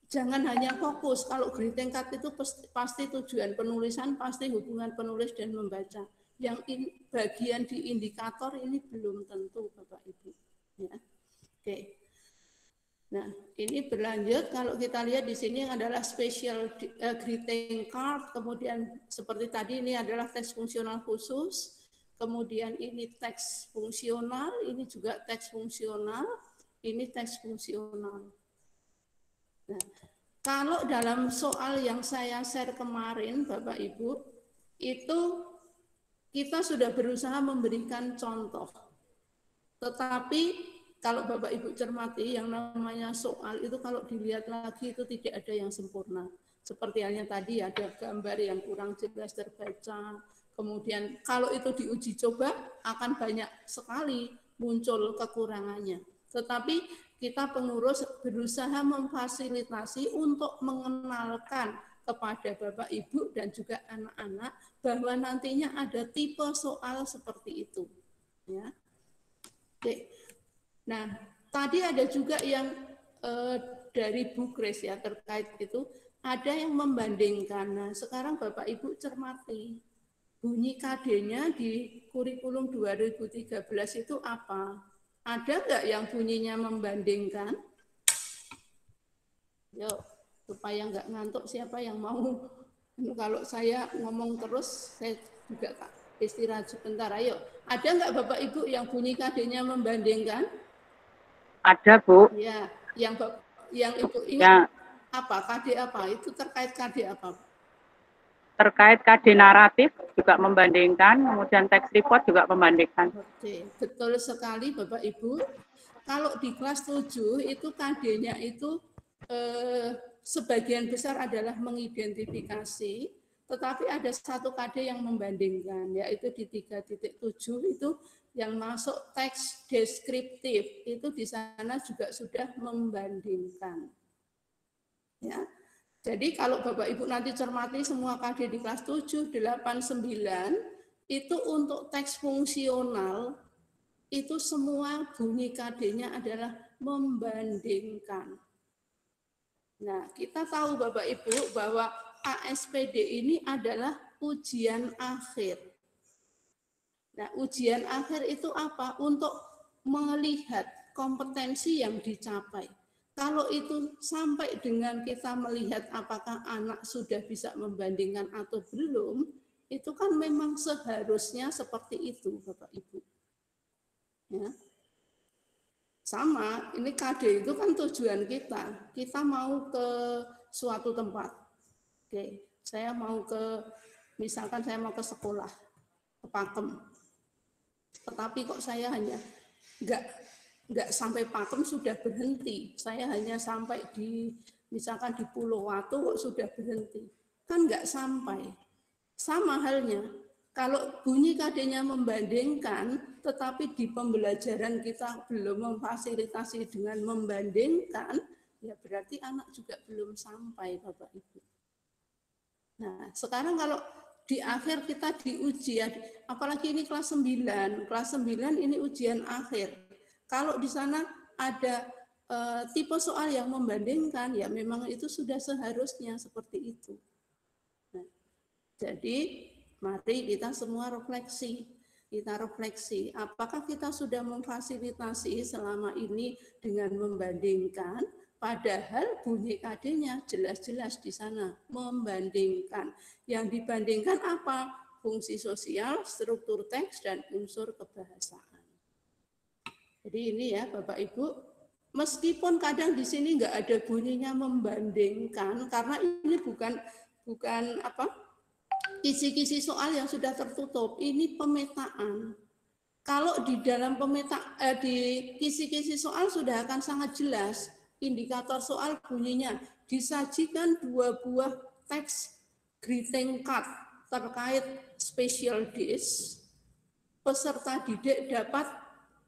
jangan hanya fokus kalau greeting card itu pasti tujuan penulisan, pasti hubungan penulis dan membaca. Yang bagian di indikator ini belum tentu Bapak Ibu. Ya. Oke. Nah, ini berlanjut kalau kita lihat di sini adalah special greeting card, kemudian seperti tadi ini adalah teks fungsional khusus, kemudian ini teks fungsional, ini juga teks fungsional, ini teks fungsional. Nah, kalau dalam soal yang saya share kemarin Bapak Ibu, itu kita sudah berusaha memberikan contoh. Tetapi kalau Bapak Ibu cermati, yang namanya soal itu kalau dilihat lagi itu tidak ada yang sempurna. Seperti halnya tadi ada gambar yang kurang jelas terbaca. Kemudian kalau itu diuji coba akan banyak sekali muncul kekurangannya. Tetapi kita pengurus berusaha memfasilitasi untuk mengenalkan kepada Bapak Ibu dan juga anak-anak bahwa nantinya ada tipe soal seperti itu. Ya. Oke. Nah, tadi ada juga yang dari Bu Grace ya terkait itu, ada yang membandingkan. Nah, sekarang Bapak Ibu cermati, bunyi KD-nya di kurikulum 2013 itu apa? Ada nggak yang bunyinya membandingkan? Yuk, supaya nggak ngantuk siapa yang mau. Kalau saya ngomong terus, saya juga istirahat sebentar. Ayo, ada nggak Bapak Ibu yang bunyi KD-nya membandingkan? Ada, Bu. Ya, yang Ibu ingat apa? KD apa? Itu terkait KD apa? Terkait KD naratif juga membandingkan, kemudian teks report juga membandingkan. Oke, betul sekali Bapak Ibu. Kalau di kelas 7 itu KD-nya itu sebagian besar adalah mengidentifikasi, tetapi ada satu KD yang membandingkan, yaitu di 3.7 itu yang masuk teks deskriptif, itu di sana juga sudah membandingkan. Ya. Jadi kalau Bapak Ibu nanti cermati semua KD di kelas 7, 8, 9, itu untuk teks fungsional, itu semua bunyi KD-nya adalah membandingkan. Nah, kita tahu Bapak Ibu bahwa ASPD ini adalah ujian akhir. Nah, ujian akhir itu apa? Untuk melihat kompetensi yang dicapai. Kalau itu sampai dengan kita melihat apakah anak sudah bisa membandingkan atau belum, itu kan memang seharusnya seperti itu, Bapak Ibu. Ya. Sama, ini KD itu kan tujuan kita. Kita mau ke suatu tempat. Oke, saya mau ke misalkan saya mau ke sekolah, ke Pakem, tetapi kok saya hanya nggak sampai Pakem sudah berhenti, saya hanya sampai di misalkan di Pulau Watu kok sudah berhenti, kan nggak sampai. Sama halnya, kalau bunyi KD-nya membandingkan, tetapi di pembelajaran kita belum memfasilitasi dengan membandingkan, ya berarti anak juga belum sampai, Bapak Ibu. Nah, sekarang kalau di akhir kita diuji, apalagi ini kelas 9 ini ujian akhir. Kalau di sana ada tipe soal yang membandingkan, ya memang itu sudah seharusnya seperti itu. Nah, jadi mari kita semua refleksi. Kita refleksi, apakah kita sudah memfasilitasi selama ini dengan membandingkan, padahal bunyi KD-nya jelas-jelas di sana, membandingkan. Yang dibandingkan apa? Fungsi sosial, struktur teks, dan unsur kebahasaan. Jadi ini ya Bapak Ibu, meskipun kadang di sini nggak ada bunyinya membandingkan, karena ini bukan apa? Kisi-kisi soal yang sudah tertutup, ini pemetaan. Kalau di dalam di kisi-kisi soal sudah akan sangat jelas, indikator soal bunyinya disajikan 2 buah teks greeting card terkait special dish, peserta didik dapat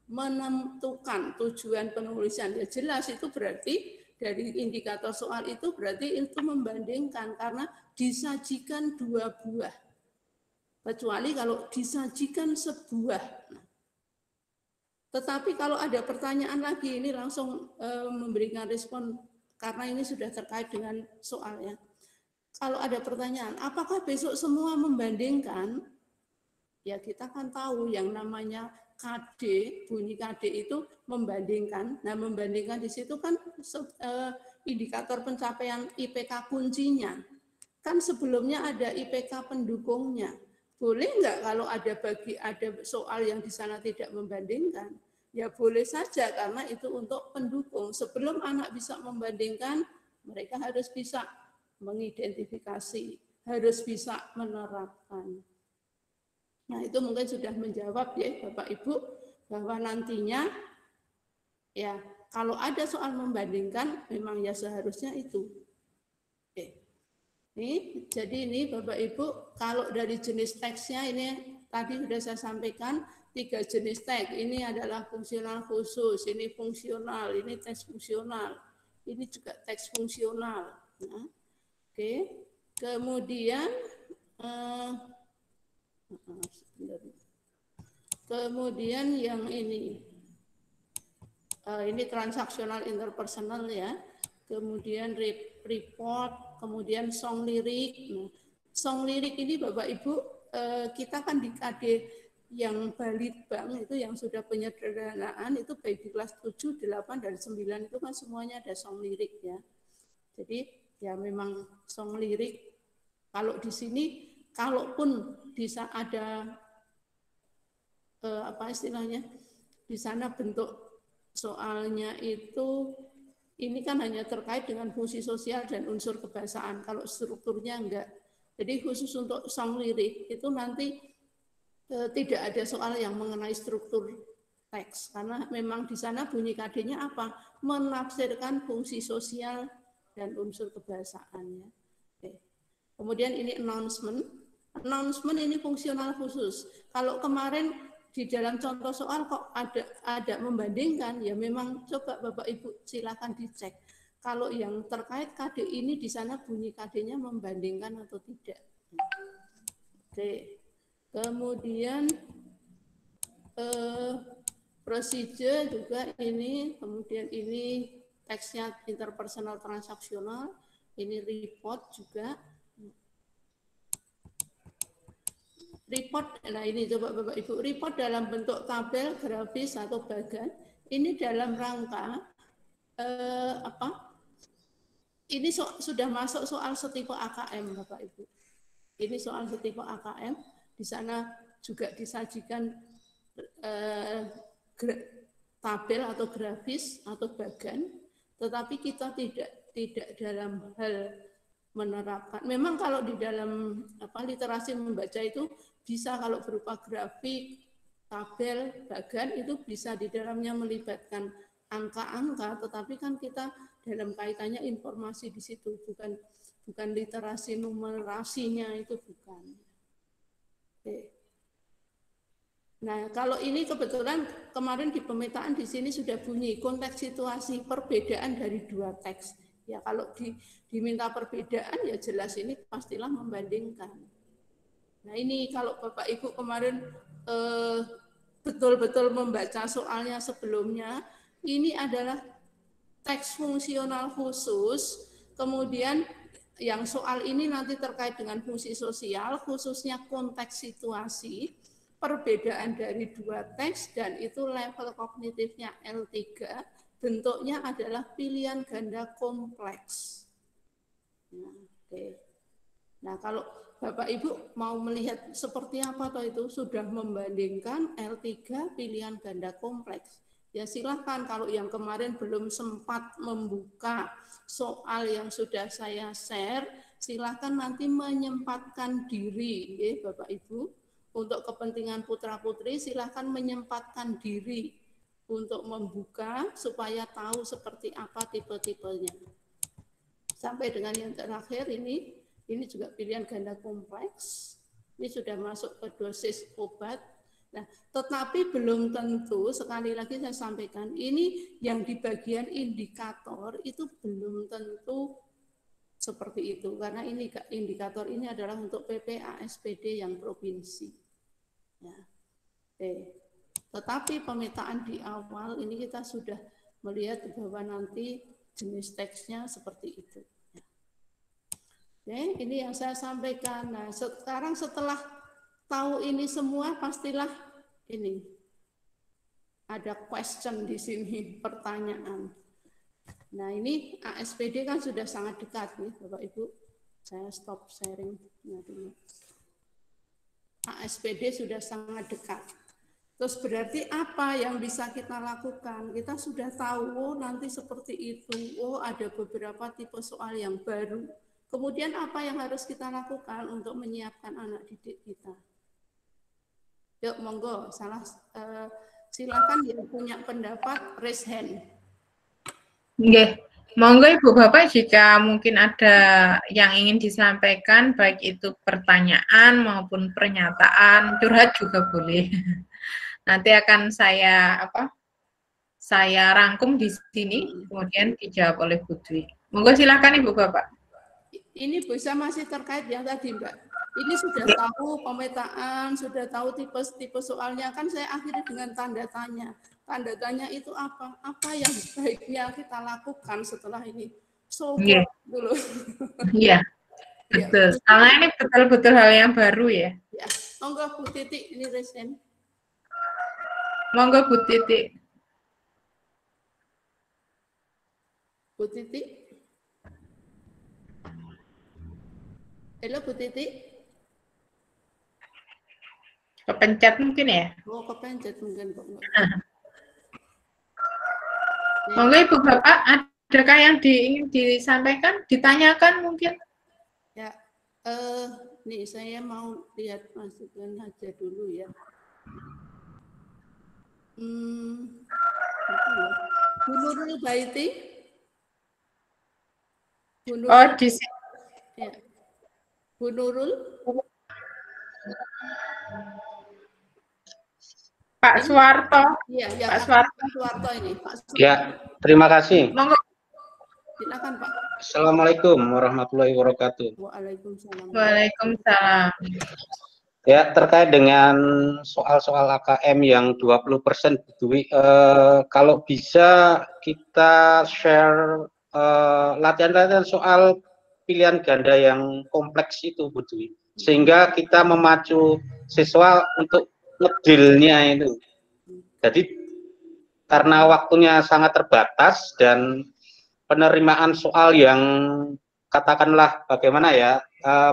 menentukan tujuan penulisan. Ya jelas itu berarti dari indikator soal itu berarti itu membandingkan karena disajikan 2 buah. Kecuali kalau disajikan sebuah. Tetapi kalau ada pertanyaan lagi ini langsung memberikan respon karena ini sudah terkait dengan soalnya. Kalau ada pertanyaan, apakah besok semua membandingkan? Ya kita kan tahu yang namanya KD, bunyi KD itu membandingkan. Nah, membandingkan di situ kan indikator pencapaian IPK kuncinya. Kan sebelumnya ada IPK pendukungnya. Boleh nggak kalau ada soal yang di sana tidak membandingkan? Ya boleh saja karena itu untuk pendukung. Sebelum anak bisa membandingkan, mereka harus bisa mengidentifikasi, harus bisa menerapkan. Nah, itu mungkin sudah menjawab ya Bapak Ibu bahwa nantinya ya kalau ada soal membandingkan memang ya seharusnya itu. Oke. Jadi ini Bapak Ibu kalau dari jenis teksnya ini tadi sudah saya sampaikan 3 jenis teks. Ini adalah fungsional khusus, ini fungsional, ini teks fungsional, ini juga teks fungsional. Nah, oke. Kemudian yang ini transaksional interpersonal ya, kemudian report, kemudian song lirik. Nah, song lirik ini Bapak Ibu kita kan di KD yang Balitbang itu yang sudah penyederhanaan itu baik di kelas 7, 8, dan 9 itu kan semuanya ada song lirik ya. Jadi ya memang song lirik kalau di sini kalaupun bisa ada apa istilahnya di sana bentuk soalnya itu ini kan hanya terkait dengan fungsi sosial dan unsur kebahasaan. Kalau strukturnya enggak. Jadi khusus untuk song lirik itu nanti tidak ada soal yang mengenai struktur teks karena memang di sana bunyi KD-nya apa? Menafsirkan fungsi sosial dan unsur kebahasaannya. Oke. Kemudian ini announcement. Announcement ini fungsional khusus. Kalau kemarin di dalam contoh soal kok ada membandingkan, ya memang coba Bapak Ibu silakan dicek. Kalau yang terkait KD ini di sana bunyi KD-nya membandingkan atau tidak. Oke. Kemudian procedure juga ini, kemudian ini teksnya interpersonal transaksional, ini report juga. Report, nah ini coba Bapak Ibu, report dalam bentuk tabel, grafis, atau bagan, ini dalam rangka ini sudah masuk soal setipe AKM Bapak Ibu. Ini soal setipe AKM, di sana juga disajikan tabel atau grafis atau bagan, tetapi kita tidak dalam hal menerapkan. Memang kalau di dalam literasi membaca itu bisa kalau berupa grafik, tabel, bagan itu bisa di dalamnya melibatkan angka-angka, tetapi kan kita dalam kaitannya informasi di situ, bukan literasi numerasinya itu bukan. Oke. Nah, kalau ini kebetulan kemarin di pemetaan di sini sudah bunyi konteks situasi perbedaan dari dua teks. Ya kalau diminta perbedaan ya jelas ini pastilah membandingkan. Nah ini kalau Bapak Ibu kemarin betul-betul membaca soalnya sebelumnya, ini adalah teks fungsional khusus, kemudian yang soal ini nanti terkait dengan fungsi sosial, khususnya konteks situasi, perbedaan dari dua teks, dan itu level kognitifnya L3, bentuknya adalah pilihan ganda kompleks. Nah, nah kalau Bapak Ibu mau melihat seperti apa toh itu sudah membandingkan L3 pilihan ganda kompleks. Ya silahkan kalau yang kemarin belum sempat membuka soal yang sudah saya share, silahkan nanti menyempatkan diri, ya Bapak Ibu. Untuk kepentingan putra-putri silahkan menyempatkan diri untuk membuka supaya tahu seperti apa tipe-tipenya. Sampai dengan yang terakhir ini juga pilihan ganda kompleks. Ini sudah masuk ke dosis obat. Nah, tetapi belum tentu, sekali lagi saya sampaikan, ini yang di bagian indikator itu belum tentu seperti itu. Karena ini indikator ini adalah untuk PPA SPD yang provinsi. Ya. Tetapi pemetaan di awal ini kita sudah melihat bahwa nanti jenis teksnya seperti itu. Oke, ini yang saya sampaikan. Nah, sekarang setelah tahu ini semua, pastilah ini ada question di sini, pertanyaan. Nah, ini ASPD kan sudah sangat dekat nih, Bapak Ibu. Saya stop sharing. ASPD sudah sangat dekat. Terus berarti apa yang bisa kita lakukan? Kita sudah tahu, oh nanti seperti itu, oh ada beberapa tipe soal yang baru. Kemudian apa yang harus kita lakukan untuk menyiapkan anak didik kita? Yuk monggo, silakan yang punya pendapat raise hand. Nggih. Monggo Ibu Bapak jika mungkin ada yang ingin disampaikan, baik itu pertanyaan maupun pernyataan, curhat juga boleh. Nanti akan saya rangkum di sini, kemudian dijawab oleh Bu Dwi. Monggo silakan Ibu Bapak. Ini bisa masih terkait yang tadi Mbak. Ini sudah tahu pemetaan, sudah tahu tipe soalnya, kan saya akhiri dengan tanda tanya. Tanda tanya itu apa? Apa yang baiknya kita lakukan setelah ini? Yeah. Dulu. Iya, betul. Karena ini betul-betul hal yang baru ya. Ya. Monggo Bu Titi, ini resen. Monggo Bu Titi. Bu Titi. Halo Bu Titi. Kepencet mungkin ya? Oh, kepencet mungkin kok. Monggo Ibu Bapak, adakah yang ingin disampaikan, ditanyakan mungkin? Ya, nih saya mau lihat masukan aja dulu ya. Bu Nurul Baiti. Oh, di sini. Ya. Bu Nurul. Pak Suwarto. Iya, ya, Pak Suwarto ini. Pak Suwarto. Ya, terima kasih. Monggo. Silakan Pak. Assalamualaikum warahmatullahi wabarakatuh. Waalaikumsalam. Waalaikumsalam. Ya, terkait dengan soal-soal AKM yang 20%, kalau bisa kita share latihan-latihan soal pilihan ganda yang kompleks itu, Bu Dwi. Sehingga kita memacu siswa untuk ngedilnya itu. Jadi karena waktunya sangat terbatas dan penerimaan soal yang katakanlah bagaimana ya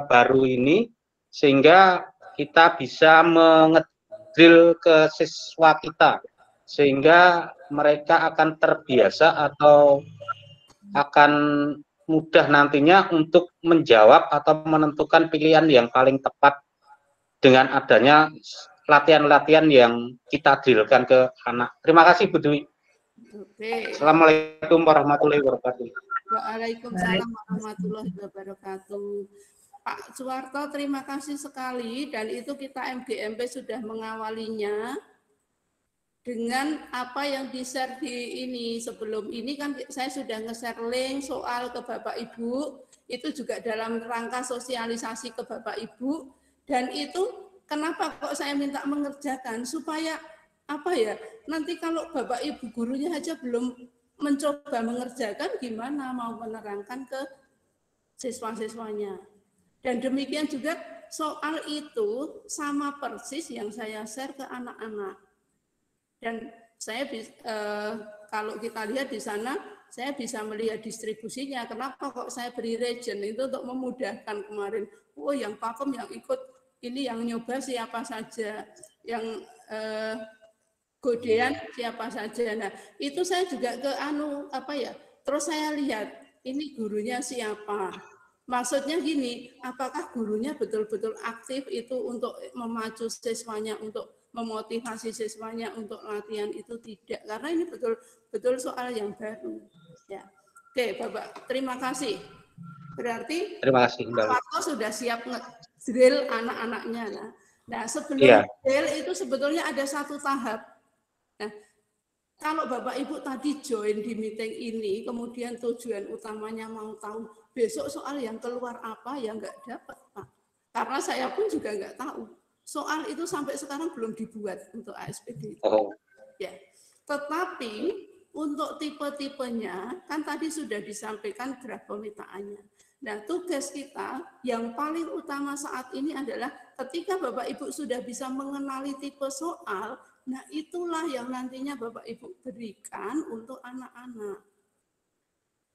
baru ini, sehingga kita bisa mengedrill ke siswa kita sehingga mereka akan terbiasa atau akan mudah nantinya untuk menjawab atau menentukan pilihan yang paling tepat dengan adanya latihan-latihan yang kita drillkan ke anak. Terima kasih Bu Dwi. Oke. Assalamualaikum warahmatullahi wabarakatuh. Waalaikumsalam warahmatullahi wabarakatuh. Pak Suwarto, terima kasih sekali, dan itu kita MGMP sudah mengawalinya dengan apa yang di-share di ini. Sebelum ini kan saya sudah nge-share link soal ke Bapak Ibu, itu juga dalam rangka sosialisasi ke Bapak Ibu, dan itu kenapa kok saya minta mengerjakan, supaya apa ya, nanti kalau Bapak Ibu gurunya aja belum mencoba mengerjakan, gimana mau menerangkan ke siswa-siswanya. Dan demikian juga soal itu sama persis yang saya share ke anak-anak. Dan saya kalau kita lihat di sana, saya bisa melihat distribusinya. Kenapa kok saya beri region itu untuk memudahkan kemarin. Oh, yang pakem, yang ikut ini, yang nyoba siapa saja, yang godean siapa saja. Nah, itu saya juga ke terus saya lihat ini gurunya siapa. Maksudnya gini, apakah gurunya betul-betul aktif itu untuk memacu siswanya, untuk memotivasi siswanya untuk latihan, itu tidak, karena ini betul-betul soal yang baru. Ya. Oke, Bapak, terima kasih. Berarti terima kasih, Pak sudah siap drill anak-anaknya. Nah, sebelum drill itu sebetulnya ada satu tahap. Nah, kalau Bapak Ibu tadi join di meeting ini, kemudian tujuan utamanya mau tahu besok soal yang keluar apa, ya nggak dapat, Pak. Karena saya pun juga nggak tahu. Soal itu sampai sekarang belum dibuat untuk ASPD. Ya. Tetapi untuk tipe-tipenya, kan tadi sudah disampaikan draft pemetaannya. Nah, tugas kita yang paling utama saat ini adalah ketika Bapak Ibu sudah bisa mengenali tipe soal, nah itulah yang nantinya Bapak Ibu berikan untuk anak-anak.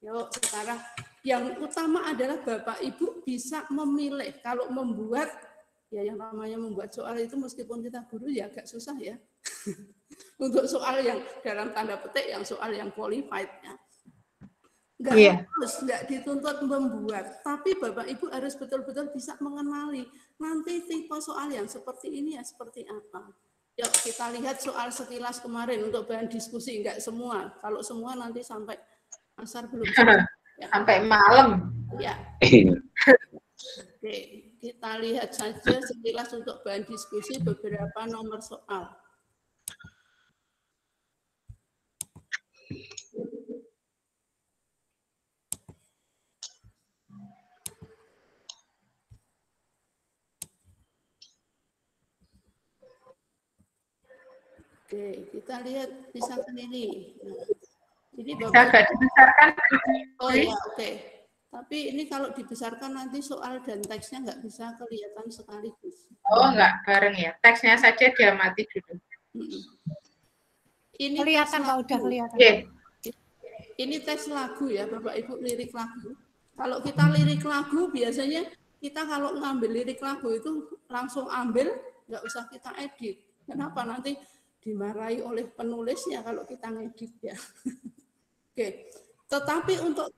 Yuk, sekarang yang utama adalah Bapak Ibu bisa memilih. Kalau membuat, ya yang namanya membuat soal itu meskipun kita guru ya agak susah ya. Untuk soal yang dalam tanda petik, yang soal yang qualified ya. Nggak harus, nggak dituntut membuat. Tapi Bapak Ibu harus betul-betul bisa mengenali. Nanti tipe soal yang seperti ini ya seperti apa. Yuk kita lihat soal sekilas kemarin untuk bahan diskusi, enggak semua. Kalau semua nanti sampai asar belum ya. Sampai malam. Ya. Oke, kita lihat saja sekilas untuk bahan diskusi beberapa nomor soal. Oke, kita lihat misalkan ini. Nah, ini agak dibesarkan. Oh ya, oke. Tapi ini kalau dibesarkan nanti soal dan teksnya nggak bisa kelihatan sekaligus. Oh, nggak bareng ya. Teksnya saja diamati dulu. Ini kelihatan kalau udah kelihatan. Ini teks lagu ya, Bapak Ibu, lirik lagu. Kalau kita lirik lagu biasanya kita kalau ngambil lirik lagu itu langsung ambil, nggak usah kita edit. Kenapa? Nanti dimarahi oleh penulisnya kalau kita ngedit ya. Oke. Tetapi untuk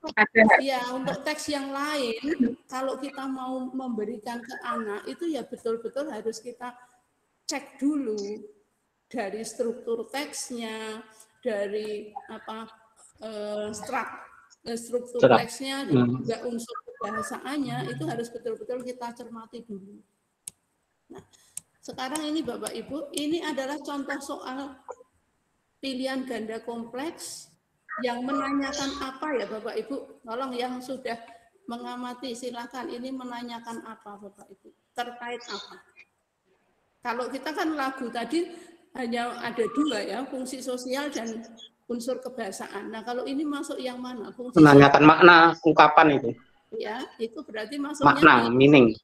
teks yang lain, kalau kita mau memberikan ke anak itu ya betul-betul harus kita cek dulu dari struktur teksnya, dari struktur teksnya, juga unsur kebahasaannya itu harus betul-betul kita cermati dulu. Nah, sekarang ini Bapak Ibu, ini adalah contoh soal pilihan ganda kompleks yang menanyakan apa ya Bapak Ibu? Tolong yang sudah mengamati silakan, ini menanyakan apa Bapak Ibu? Terkait apa? Kalau kita kan lagu tadi hanya ada dua ya, fungsi sosial dan unsur kebahasaan. Nah kalau ini masuk yang mana? Fungsi menanyakan sosial. Makna ungkapan itu. Ya, itu berarti masuknya makna, meaning.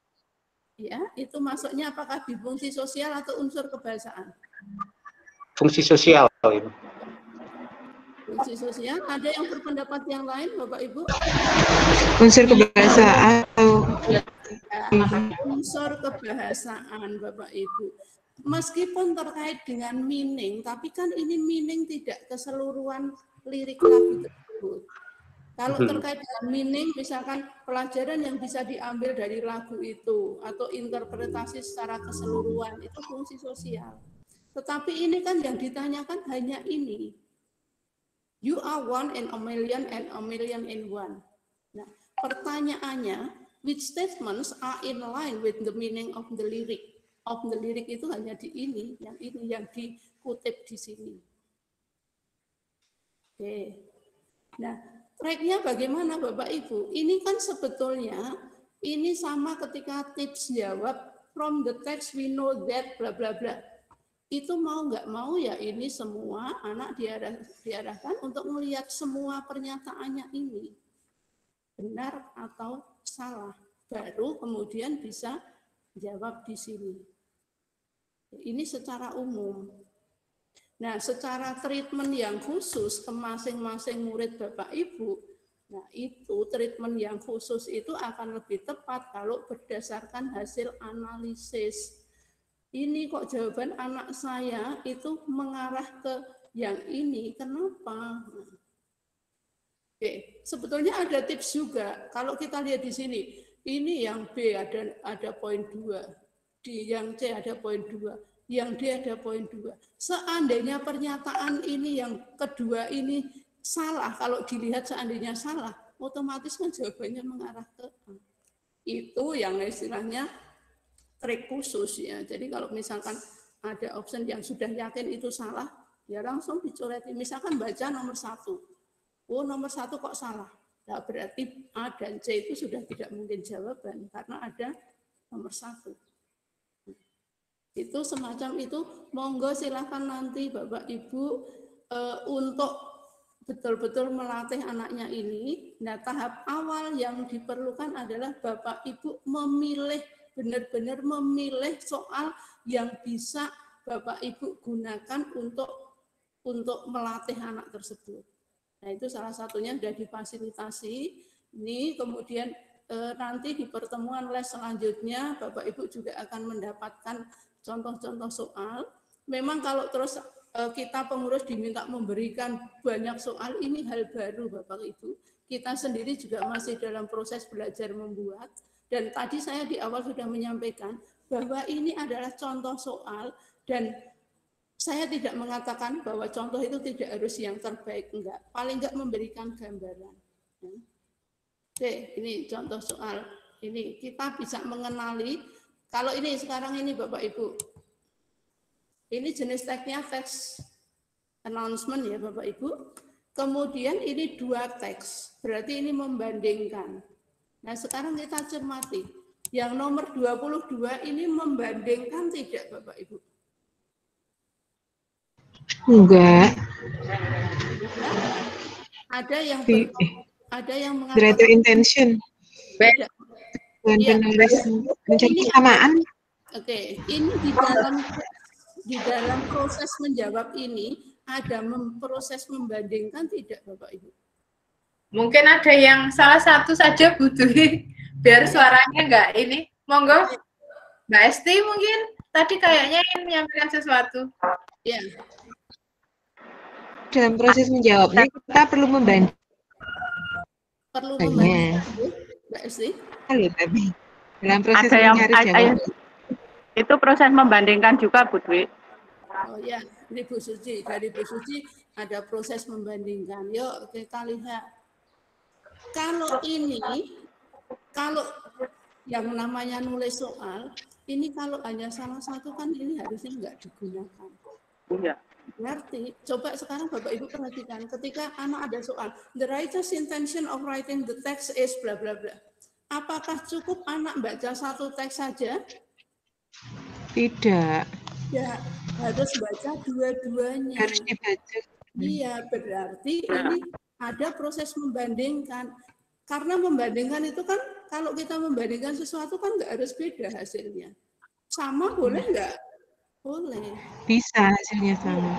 Ya, itu masuknya apakah di fungsi sosial atau unsur kebahasaan? Fungsi sosial. Fungsi sosial, ada yang berpendapat yang lain, Bapak Ibu? Unsur kebahasaan. Unsur kebahasaan, Bapak Ibu. Meskipun terkait dengan meaning, tapi kan ini meaning tidak keseluruhan lirik lagu tersebut. Kalau terkait dengan meaning, misalkan pelajaran yang bisa diambil dari lagu itu atau interpretasi secara keseluruhan, itu fungsi sosial. Tetapi ini kan yang ditanyakan hanya ini. You are one in a million and a million in one. Nah, pertanyaannya, which statements are in line with the meaning of the lyric? Of the lyric itu hanya di ini yang dikutip di sini. Oke. Nah, tracknya bagaimana Bapak Ibu? Ini kan sebetulnya ini sama ketika tips jawab from the text we know that bla bla bla. Itu mau nggak mau ya ini semua anak diarahkan untuk melihat semua pernyataannya ini benar atau salah, baru kemudian bisa jawab di sini. Ini secara umum. Nah, secara treatment yang khusus ke masing-masing murid Bapak Ibu, nah itu treatment yang khusus itu akan lebih tepat kalau berdasarkan hasil analisis. Ini kok jawaban anak saya itu mengarah ke yang ini, kenapa? Oke, sebetulnya ada tips juga. Kalau kita lihat di sini, ini yang B ada poin 2, di yang C ada poin 2, yang D ada poin 2. Seandainya pernyataan ini yang kedua ini salah, kalau dilihat seandainya salah, otomatis kan jawabannya mengarah ke A. Itu yang istilahnya trik khusus ya. Jadi kalau misalkan ada option yang sudah yakin itu salah, ya langsung dicoleti. Misalkan baca nomor 1. Oh, nomor 1 kok salah. Nah, berarti A dan C itu sudah tidak mungkin jawaban karena ada nomor 1. Itu semacam itu. Monggo silahkan nanti Bapak Ibu untuk betul-betul melatih anaknya ini. Nah, tahap awal yang diperlukan adalah Bapak Ibu memilih, benar-benar memilih soal yang bisa Bapak Ibu gunakan untuk melatih anak tersebut. Nah, itu salah satunya sudah difasilitasi. Ini kemudian nanti di pertemuan les selanjutnya Bapak Ibu juga akan mendapatkan contoh-contoh soal. Memang kalau terus kita pengurus diminta memberikan banyak soal, ini hal baru Bapak Ibu. Kita sendiri juga masih dalam proses belajar membuat. Dan tadi saya di awal sudah menyampaikan bahwa ini adalah contoh soal dan saya tidak mengatakan bahwa contoh itu tidak harus yang terbaik, enggak. Paling enggak memberikan gambaran. Oke, ini contoh soal. Ini kita bisa mengenali, kalau ini sekarang ini Bapak Ibu, ini jenis tagnya teks announcement ya Bapak Ibu. Kemudian ini 2 teks, berarti ini membandingkan. Nah sekarang kita cermati, yang nomor 22 ini membandingkan tidak Bapak Ibu? Enggak. Ada yang mengatakan Greater intention. Beda. Bukan Ya. penulis mencari kesamaan. Oke, ini di dalam proses menjawab ini ada proses membandingkan tidak Bapak Ibu? Mungkin ada yang salah satu saja Bu Dwi, biar suaranya enggak ini. Monggo, Mbak Esti mungkin tadi kayaknya ingin menyampaikan sesuatu. Ya. Dalam proses menjawabnya kita perlu membanding. Perlu membandingkan, Mbak Esti? Tapi dalam proses Ada yang mencari jawaban. itu proses membandingkan juga Bu Dwi. Oh ya, ini Bu Suci. Dari Bu Suci ada proses membandingkan. Yuk kita lihat. Kalau yang namanya nulis soal, ini kalau hanya salah satu kan ini harusnya enggak digunakan. Iya. Berarti, coba sekarang Bapak Ibu perhatikan, ketika anak ada soal, the writer's intention of writing the text is bla bla bla. Apakah cukup anak baca satu teks saja? Tidak. Ya, harus baca dua-duanya. Harus dibaca. Iya, berarti ini ada proses membandingkan. Karena membandingkan itu kan, kalau kita membandingkan sesuatu kan nggak harus beda hasilnya. Sama boleh nggak? Boleh. Bisa hasilnya sama.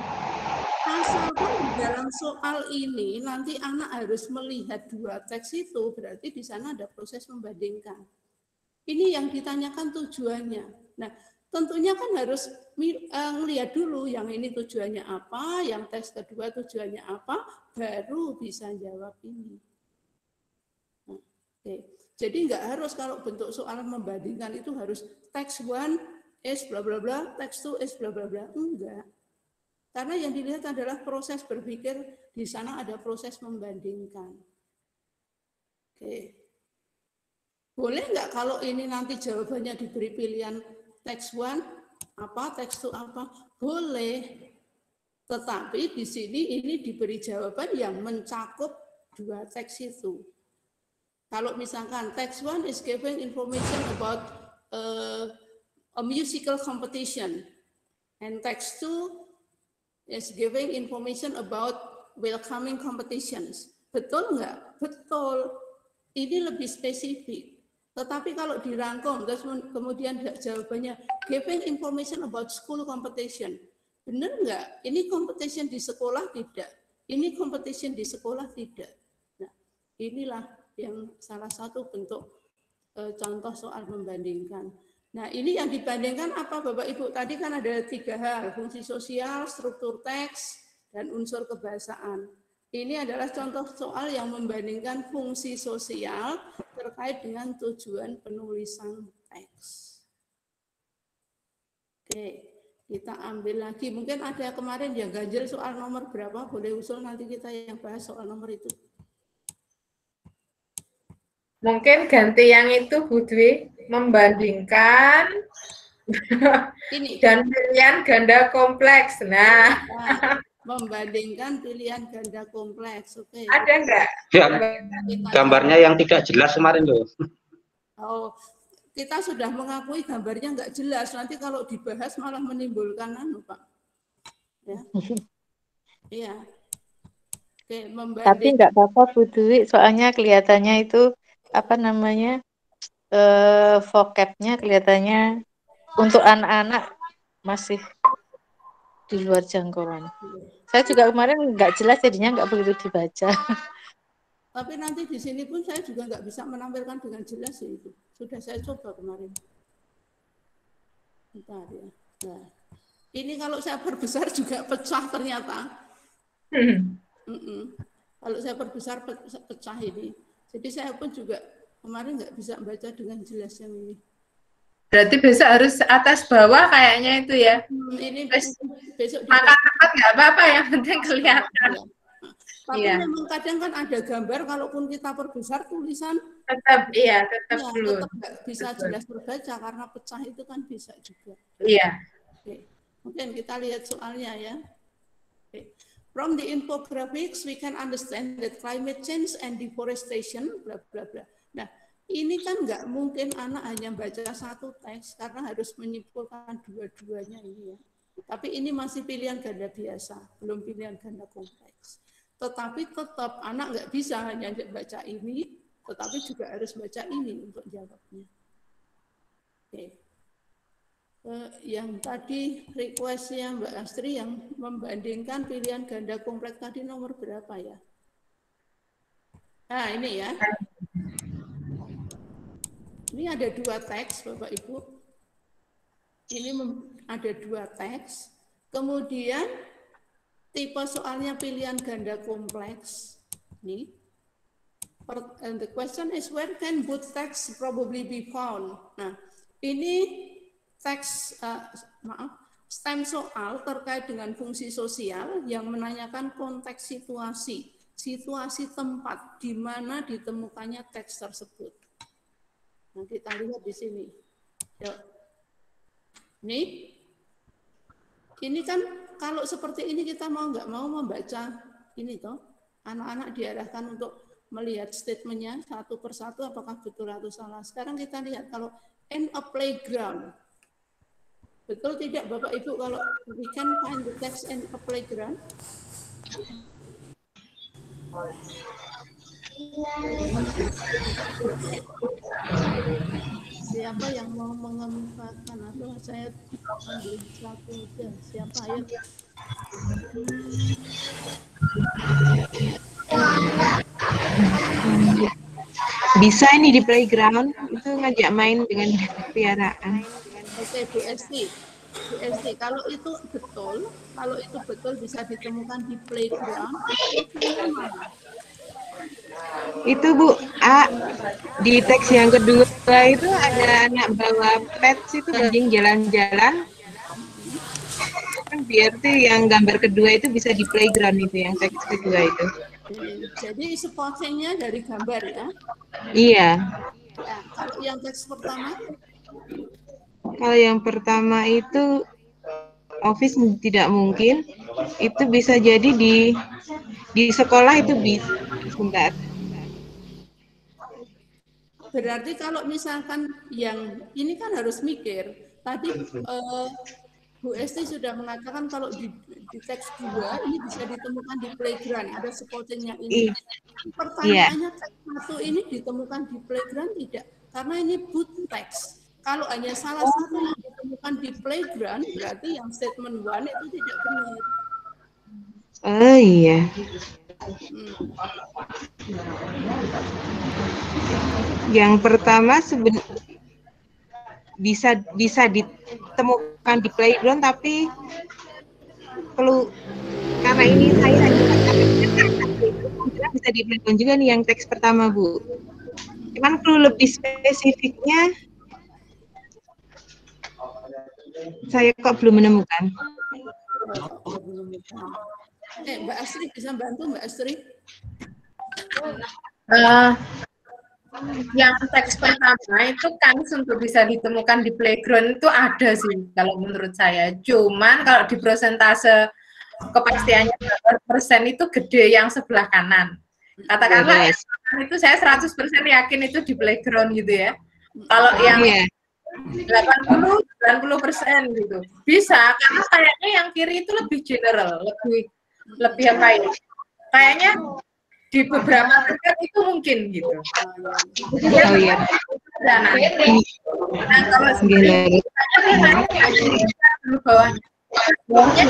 Asalkan di dalam soal ini nanti anak harus melihat 2 teks itu, berarti di sana ada proses membandingkan. Ini yang ditanyakan tujuannya. Nah, tentunya kan harus melihat dulu yang ini tujuannya apa, yang teks kedua tujuannya apa, baru bisa jawab ini. Oke. Jadi nggak harus kalau bentuk soal membandingkan itu harus text 1 is bla bla bla, text 2 is bla bla bla. Enggak. Karena yang dilihat adalah proses berpikir, di sana ada proses membandingkan. Oke. Boleh nggak kalau ini nanti jawabannya diberi pilihan text 1 apa, text 2 apa? Boleh. Tetapi di sini ini diberi jawaban yang mencakup dua teks itu. Kalau misalkan text 1 is giving information about a musical competition, and text 2 is giving information about welcoming competitions. Betul nggak? Betul. Ini lebih spesifik. Tetapi kalau dirangkum, terus kemudian jawabannya giving information about school competition. Benar nggak? Ini competition di sekolah tidak. Ini competition di sekolah tidak. Nah, inilah yang salah satu bentuk contoh soal membandingkan. Nah, ini yang dibandingkan apa Bapak Ibu? Tadi kan ada 3 hal, fungsi sosial, struktur teks, dan unsur kebahasaan. Ini adalah contoh soal yang membandingkan fungsi sosial terkait dengan tujuan penulisan teks. Oke. Kita ambil lagi, mungkin ada kemarin yang ganjil soal nomor berapa, boleh usul nanti kita yang bahas soal nomor itu. Mungkin ganti yang itu Bu Dwi, membandingkan ini dan pilihan ganda kompleks. Nah, membandingkan pilihan ganda kompleks. Oke. Ada enggak? Ya, gambarnya yang tidak jelas kemarin loh. Oh, kita sudah mengakui gambarnya nggak jelas. Nanti kalau dibahas malah menimbulkan Pak. Ya. Iya. Oke, Tapi nggak apa-apa Bu Dwi, soalnya kelihatannya itu apa namanya vocabnya kelihatannya untuk anak-anak masih di luar jangkauan. Saya juga kemarin nggak jelas jadinya nggak begitu dibaca. Tapi nanti di sini pun saya juga nggak bisa menampilkan dengan jelas ya itu. Sudah saya coba kemarin. Bentar ya. Nah, ini kalau saya perbesar juga pecah ternyata. Kalau saya perbesar pecah ini. Jadi saya pun juga kemarin nggak bisa baca dengan jelas yang ini. Berarti besok harus atas bawah kayaknya itu ya. Ini besok makan tempat nggak apa-apa, yang penting kelihatan. Tapi memang kadang kan ada gambar, kalaupun kita perbesar tulisan tetap tetap tetap nggak bisa jelas terbaca karena pecah itu kan bisa juga. Iya. Oke. Mungkin kita lihat soalnya ya. Oke. From the infographics we can understand that climate change and deforestation bla bla bla. Nah, ini kan nggak mungkin anak hanya baca satu teks karena harus menyimpulkan dua-duanya ini ya. Tapi ini masih pilihan ganda biasa, belum pilihan ganda kompleks. Tetapi tetap anak nggak bisa hanya baca ini, tetapi juga harus baca ini untuk jawabnya. Oke. Yang tadi requestnya Mbak Astri yang membandingkan pilihan ganda kompleks tadi nomor berapa ya? Nah ini ya. Ini ada 2 teks Bapak Ibu. Ini ada 2 teks. Kemudian tipe soalnya pilihan ganda kompleks. Nih. And the question is where can both texts probably be found? Nah, ini teks stem soal terkait dengan fungsi sosial yang menanyakan konteks situasi tempat di mana ditemukannya teks tersebut. Nah, kita lihat di sini. Yuk. Ini kan kalau seperti ini kita mau nggak mau membaca ini toh, anak-anak diarahkan untuk melihat statementnya satu persatu apakah betul atau salah. Sekarang kita lihat kalau in a playground, betul tidak Bapak Ibu kalau we can find the text in a playground? Siapa yang mau mengemukakan atau saya ambil satu aja? Siapa ya? Bisa ini di playground itu ngajak main dengan piaraan. Oke, Bu Esti. Bu Esti, kalau itu betul bisa ditemukan di playground, itu mana? Itu Bu, di teks yang kedua itu ada anak bawa pets itu anjing jalan-jalan. Kan berarti yang gambar kedua itu bisa di playground itu, yang teks kedua itu. Jadi supportingnya dari gambar ya? Iya. Nah, kalau yang teks pertama? Kalau yang pertama itu office tidak mungkin. Itu bisa jadi di sekolah itu bisa. Sebentar. Berarti kalau misalkan yang ini kan harus mikir. Tadi Bu Esti sudah mengatakan kalau di teks 2 ini bisa ditemukan di playground, ada supportingnya ini. Pertanyaannya teks 1 ini ditemukan di playground tidak? Karena ini boot text. Kalau hanya salah satu yang ditemukan di playground, berarti yang statement 1 itu tidak benar. Oh iya. Yang pertama bisa ditemukan di playground, tapi perlu karena ini saya hanya bisa di playground juga nih yang teks pertama Bu. Cuman perlu lebih spesifiknya saya kok belum menemukan. Mbak Astri bisa bantu Mbak Astri? Yang teks pertama itu kan untuk bisa ditemukan di playground itu ada sih kalau menurut saya. Cuman kalau di persentase kepastiannya persen itu gede yang sebelah kanan. Katakanlah itu saya 100% yakin itu di playground gitu ya. Kalau yang 80-90% gitu. Bisa karena kayaknya yang kiri itu lebih general, lebih apa ya? Kayaknya di beberapa tempat itu mungkin gitu. Oh iya. Nah kalau sebenarnya bawahnya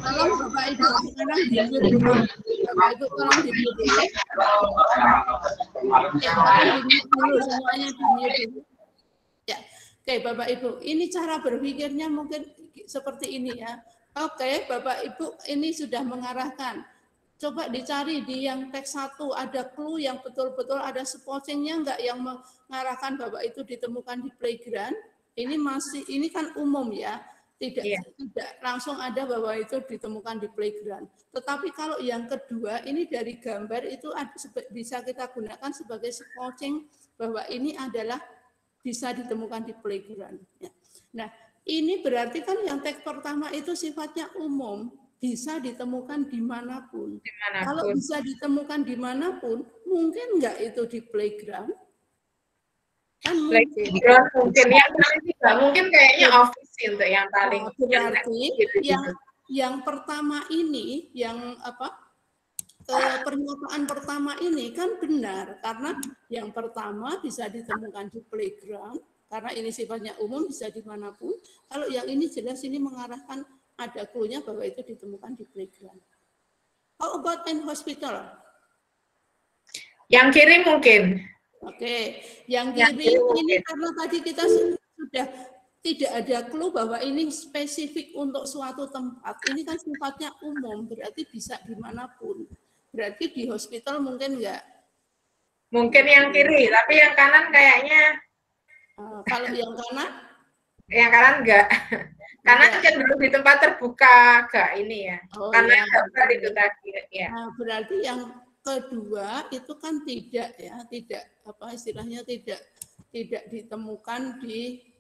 Tolong Bapak Ibu sekarang di-mute dulu. Bapak Ibu tolong di-mute dulu. Di-mute dulu, semuanya di-mute dulu. Ya, oke Bapak Ibu, ini cara berpikirnya mungkin seperti ini ya. Oke, Bapak Ibu ini sudah mengarahkan. Coba dicari di yang teks 1 ada clue yang betul-betul ada supportingnya enggak yang mengarahkan Bapak itu ditemukan di playground. Ini kan umum ya. Tidak langsung ada bahwa itu ditemukan di playground. Tetapi kalau yang kedua ini dari gambar itu bisa kita gunakan sebagai supporting bahwa ini adalah bisa ditemukan di playground. Nah, ini berarti kan yang teks pertama itu sifatnya umum, bisa ditemukan dimanapun. Kalau bisa ditemukan dimanapun, mungkin nggak itu di playground? Kan mungkin yang paling tidak mungkin kayaknya office untuk yang paling berarti yang pertama ini yang pernyataan pertama ini kan benar karena yang pertama bisa ditemukan di playground karena ini sifatnya umum bisa dimanapun. Kalau yang ini jelas ini mengarahkan ada clue-nya bahwa itu ditemukan di playground. How about in hospital? Yang kiri mungkin. Oke, yang kiri ini karena tadi kita sudah tidak ada clue bahwa ini spesifik untuk suatu tempat. Ini kan sifatnya umum, berarti bisa dimanapun. Berarti di hospital mungkin enggak? Mungkin yang kiri, tapi yang kanan kayaknya. Kalau yang kanan? Yang kanan enggak. Kanan cenderung di tempat terbuka, enggak ini ya. Karena enggak itu tadi ya. Nah, berarti yang kedua itu kan tidak ya, tidak apa istilahnya tidak ditemukan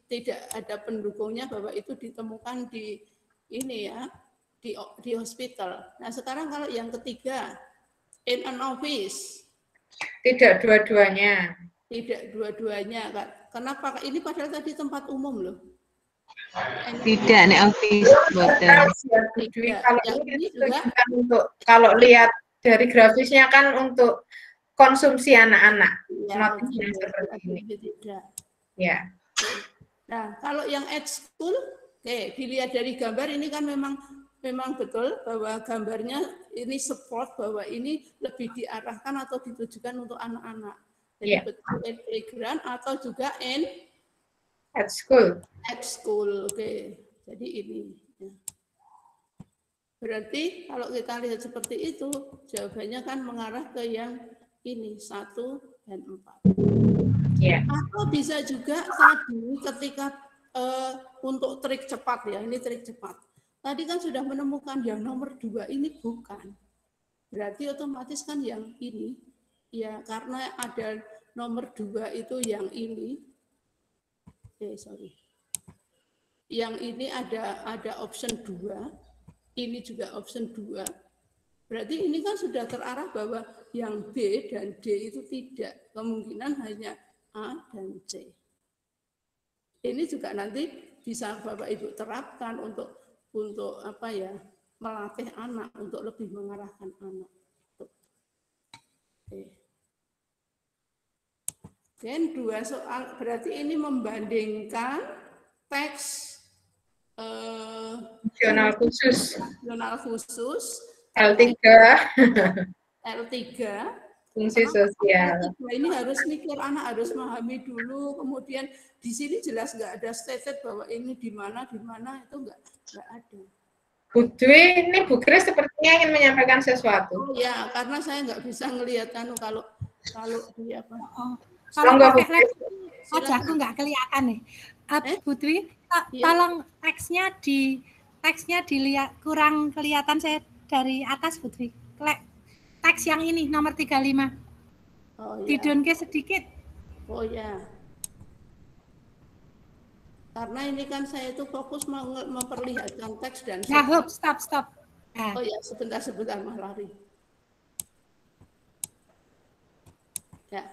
tidak ada pendukungnya bahwa itu ditemukan di ini ya di hospital. Nah sekarang kalau yang ketiga in an office. Tidak dua-duanya. Tidak dua-duanya kan. Kenapa? Ini padahal tadi tempat umum loh. Tidak nih office kalau lihat dari grafisnya kan untuk konsumsi anak-anak. Ya. Nah, kalau yang at school, dilihat dari gambar ini kan memang betul bahwa gambarnya ini support bahwa ini lebih diarahkan atau ditujukan untuk anak-anak. Jadi betul in playground atau juga in At school. At school, oke. Jadi ini. Ya. Berarti kalau kita lihat seperti itu, jawabannya kan mengarah ke yang ini, 1 dan 4. Yeah. Atau bisa juga tadi ketika untuk trik cepat ya, ini trik cepat. Tadi kan sudah menemukan yang nomor 2 ini bukan. Berarti otomatis kan yang ini, ya karena ada nomor 2 itu yang ini. Yang ini ada option 2, ini juga option 2. Berarti ini kan sudah terarah bahwa yang B dan D itu tidak. Kemungkinan hanya A dan C. Ini juga nanti bisa Bapak Ibu terapkan untuk apa ya, melatih anak untuk lebih mengarahkan anak. Dan 2 soal, berarti ini membandingkan teks Jurnal khusus. L3 fungsi sosial. Ini harus mikir, anak harus memahami dulu, kemudian di sini jelas nggak ada stated bahwa ini di mana itu nggak ada. Bu Dwi, ini Bu Kris sepertinya ingin menyampaikan sesuatu. Oh ya, karena saya nggak bisa ngelihat kalau di apa. Kalau pakai laptop wajahku nggak kelihatan nih. Bu Dwi, tolong teksnya dilihat, kurang kelihatan saya dari atas, Bu Dwi. Teks yang ini nomor 35. Oh, ya. Didonke sedikit. Oh ya. Karena ini kan saya itu fokus mau memperlihatkan teks dan ya, stop. Nah. Oh ya, sebentar mah lari. Ya.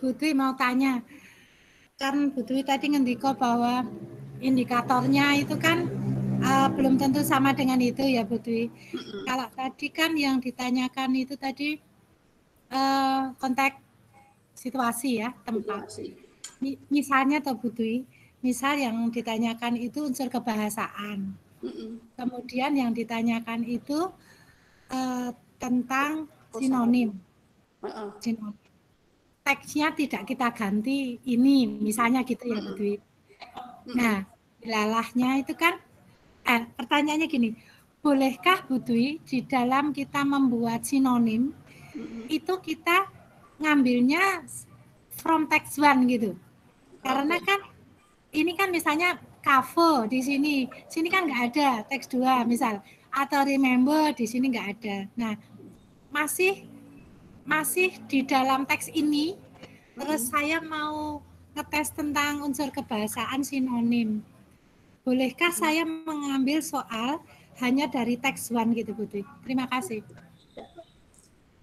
Bu Dwi mau tanya. Kan Bu Dwi tadi ngendiko bahwa indikatornya itu kan belum tentu sama dengan itu ya Bu Dwi. Kalau tadi kan yang ditanyakan itu tadi konteks situasi ya, tempat. Misalnya Bu Dwi, misal yang ditanyakan itu unsur kebahasaan. Kemudian yang ditanyakan itu tentang sinonim. Teksnya tidak kita ganti ini, misalnya gitu ya Bu Dwi. Nah, lalahnya itu kan pertanyaannya gini, bolehkah Bu Dwi di dalam kita membuat sinonim itu kita ngambilnya from text 1 gitu? Karena kan ini kan misalnya cover di sini kan nggak ada teks 2 misal, atau remember di sini nggak ada. Nah, masih di dalam teks ini, terus saya mau ngetes tentang unsur kebahasaan sinonim. Bolehkah saya mengambil soal hanya dari teks 1 gitu, Bu Dwi? Terima kasih.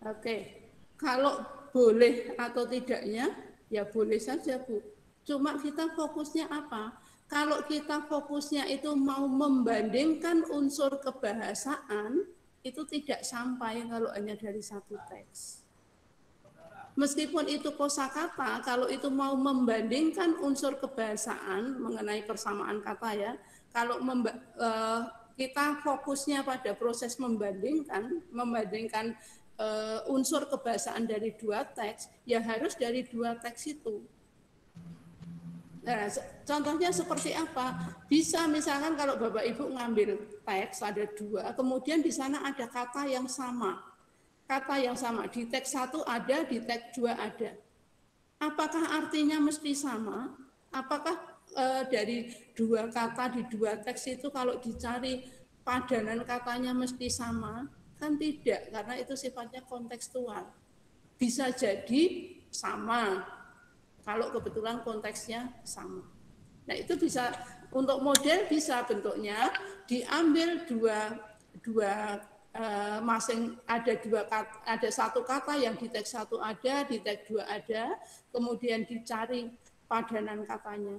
Oke. Kalau boleh atau tidaknya, ya boleh saja, Bu. Cuma kita fokusnya apa? Kalau kita fokusnya itu mau membandingkan unsur kebahasaan, itu tidak sampai kalau hanya dari satu teks. Meskipun itu kosakata, kalau itu mau membandingkan unsur kebahasaan mengenai persamaan kata ya, kalau kita fokusnya pada proses membandingkan unsur kebahasaan dari 2 teks, ya harus dari 2 teks itu. Nah, contohnya seperti apa? Bisa misalkan kalau Bapak Ibu ngambil teks ada 2, kemudian di sana ada kata yang sama. Kata yang sama, di teks 1 ada, di teks 2 ada. Apakah artinya mesti sama? Apakah dari 2 kata di 2 teks itu kalau dicari padanan katanya mesti sama? Kan tidak, karena itu sifatnya kontekstual. Bisa jadi sama, kalau kebetulan konteksnya sama. Nah itu bisa, untuk model bisa bentuknya diambil ada satu kata yang di teks 1 ada, di teks 2 ada, kemudian dicari padanan katanya.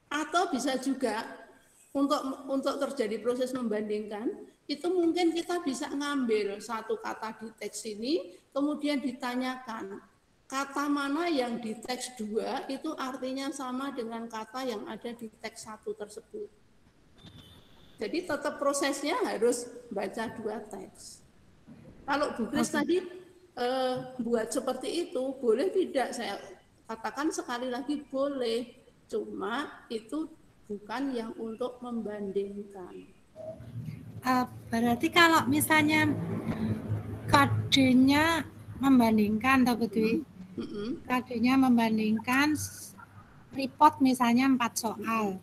Atau bisa juga untuk terjadi proses membandingkan, itu mungkin kita bisa ngambil satu kata di teks ini, kemudian ditanyakan kata mana yang di teks 2 itu artinya sama dengan kata yang ada di teks 1 tersebut. Jadi tetap prosesnya harus baca 2 teks. Kalau Bu Kris tadi buat seperti itu, boleh tidak saya katakan sekali lagi boleh, cuma itu bukan yang untuk membandingkan. Berarti kalau misalnya KD-nya membandingkan, Pak Putri, KD-nya membandingkan report misalnya 4 soal.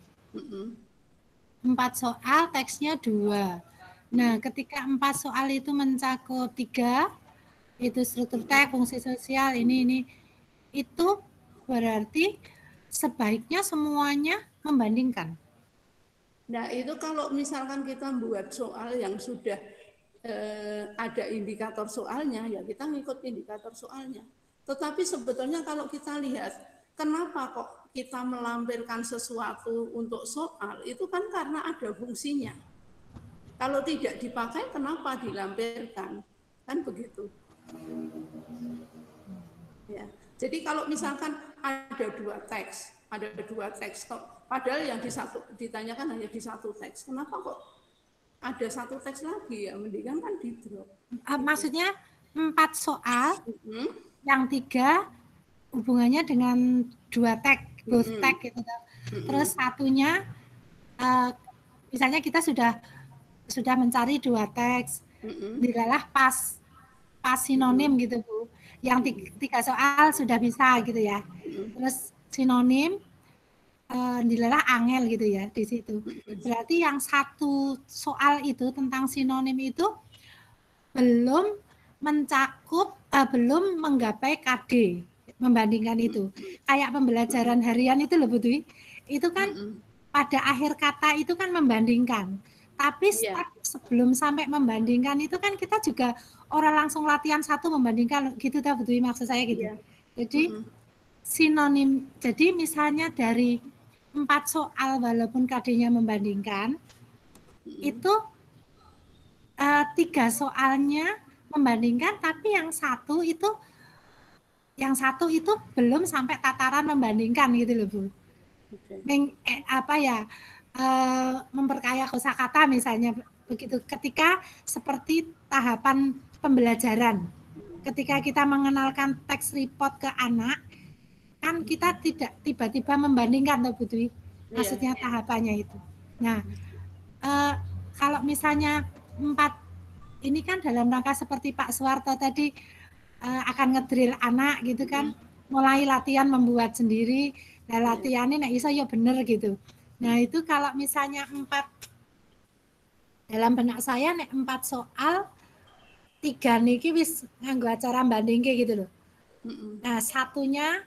4 soal, teksnya 2. Nah, ketika 4 soal itu mencakup 3, itu struktur teks, fungsi sosial, ini, itu berarti sebaiknya semuanya membandingkan. Nah, itu kalau misalkan kita buat soal yang sudah ada indikator soalnya, ya kita ngikut indikator soalnya. Tetapi sebetulnya kalau kita lihat, kenapa kok kita melampirkan sesuatu untuk soal, itu kan karena ada fungsinya. Kalau tidak dipakai, kenapa dilampirkan? Kan begitu. Ya. Jadi kalau misalkan ada 2 teks, padahal yang ditanyakan hanya di 1 teks. Kenapa kok ada 1 teks lagi ya? Mendingan kan di drop. Maksudnya 4 soal, yang 3 hubungannya dengan 2 teks, both teks gitu. Terus satunya, misalnya kita sudah mencari 2 teks, dilalah pas sinonim gitu Bu. Yang 3 soal sudah bisa gitu ya. Terus sinonim dilalah angel gitu ya di situ. Berarti yang 1 soal itu tentang sinonim itu belum mencakup, belum menggapai KD membandingkan itu. Kayak pembelajaran harian itu loh Bu Dwi. Itu kan pada akhir kata itu kan membandingkan. Tapi step sebelum sampai membandingkan itu kan kita juga orang langsung latihan 1 membandingkan gitu tak betul maksud saya gitu. Jadi sinonim. Jadi misalnya dari 4 soal walaupun KD-nya membandingkan itu 3 soalnya membandingkan, tapi yang satu itu belum sampai tataran membandingkan gitu loh Bu. Memperkaya kosakata misalnya begitu. Ketika seperti tahapan pembelajaran, ketika kita mengenalkan teks report ke anak, kan kita tidak tiba-tiba membandingkan toh Bu Dwi, maksudnya tahapannya itu. Nah, kalau misalnya 4 ini kan dalam rangka seperti Pak Suwarto tadi akan ngedrill anak gitu kan, mulai latihan membuat sendiri. Nah, latihannya nek iso ya bener gitu. Nah, itu kalau misalnya 4 dalam benak saya nek 4 soal 3 niki wis nganggo acara bandingke gitu loh. Nah, satunya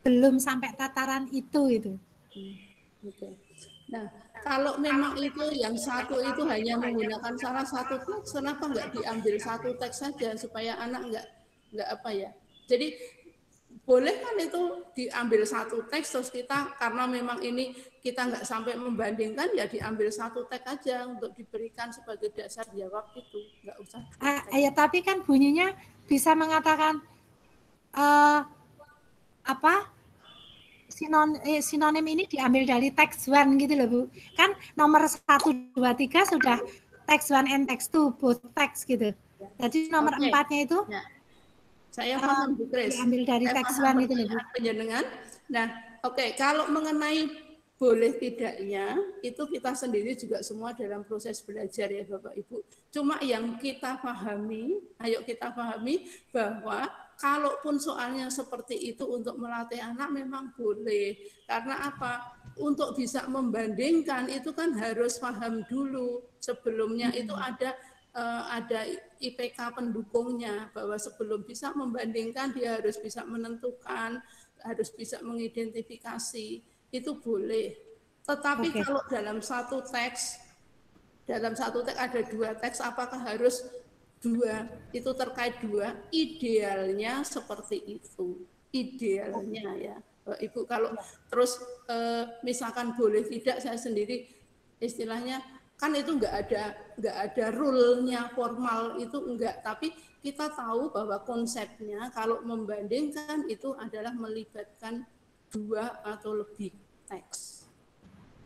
belum sampai tataran itu. Oke. Nah, kalau memang itu yang 1 itu hanya menggunakan salah 1 teks, kenapa nggak diambil 1 teks saja supaya anak nggak apa ya? Jadi boleh kan itu diambil 1 teks terus kita karena memang ini kita nggak sampai membandingkan ya diambil 1 teks aja untuk diberikan sebagai dasar jawab itu, nggak usah. Ya tapi kan bunyinya bisa mengatakan sinonim ini diambil dari teks 1 gitu loh Bu. Kan nomor 1, 2, 3 sudah teks 1 and teks 2 both teks gitu. Jadi nomor 4-nya itu saya paham Bu Kris. Diambil dari teks 1 gitu loh Bu. Penjenengan. Nah, kalau mengenai boleh tidaknya itu kita sendiri juga semua dalam proses belajar ya Bapak Ibu. Cuma yang kita pahami, ayo kita pahami bahwa kalaupun soalnya seperti itu untuk melatih anak memang boleh. Karena apa? Untuk bisa membandingkan itu kan harus paham dulu. Sebelumnya itu ada IPK pendukungnya, bahwa sebelum bisa membandingkan dia harus bisa menentukan, harus bisa mengidentifikasi, itu boleh. Tetapi kalau dalam satu teks ada 2 teks, apakah harus 2? Itu terkait 2, idealnya seperti itu. Idealnya ya Ibu. Kalau terus misalkan boleh tidak, saya sendiri istilahnya kan itu nggak ada rule-nya formal itu enggak, tapi kita tahu bahwa konsepnya kalau membandingkan itu adalah melibatkan 2 atau lebih teks.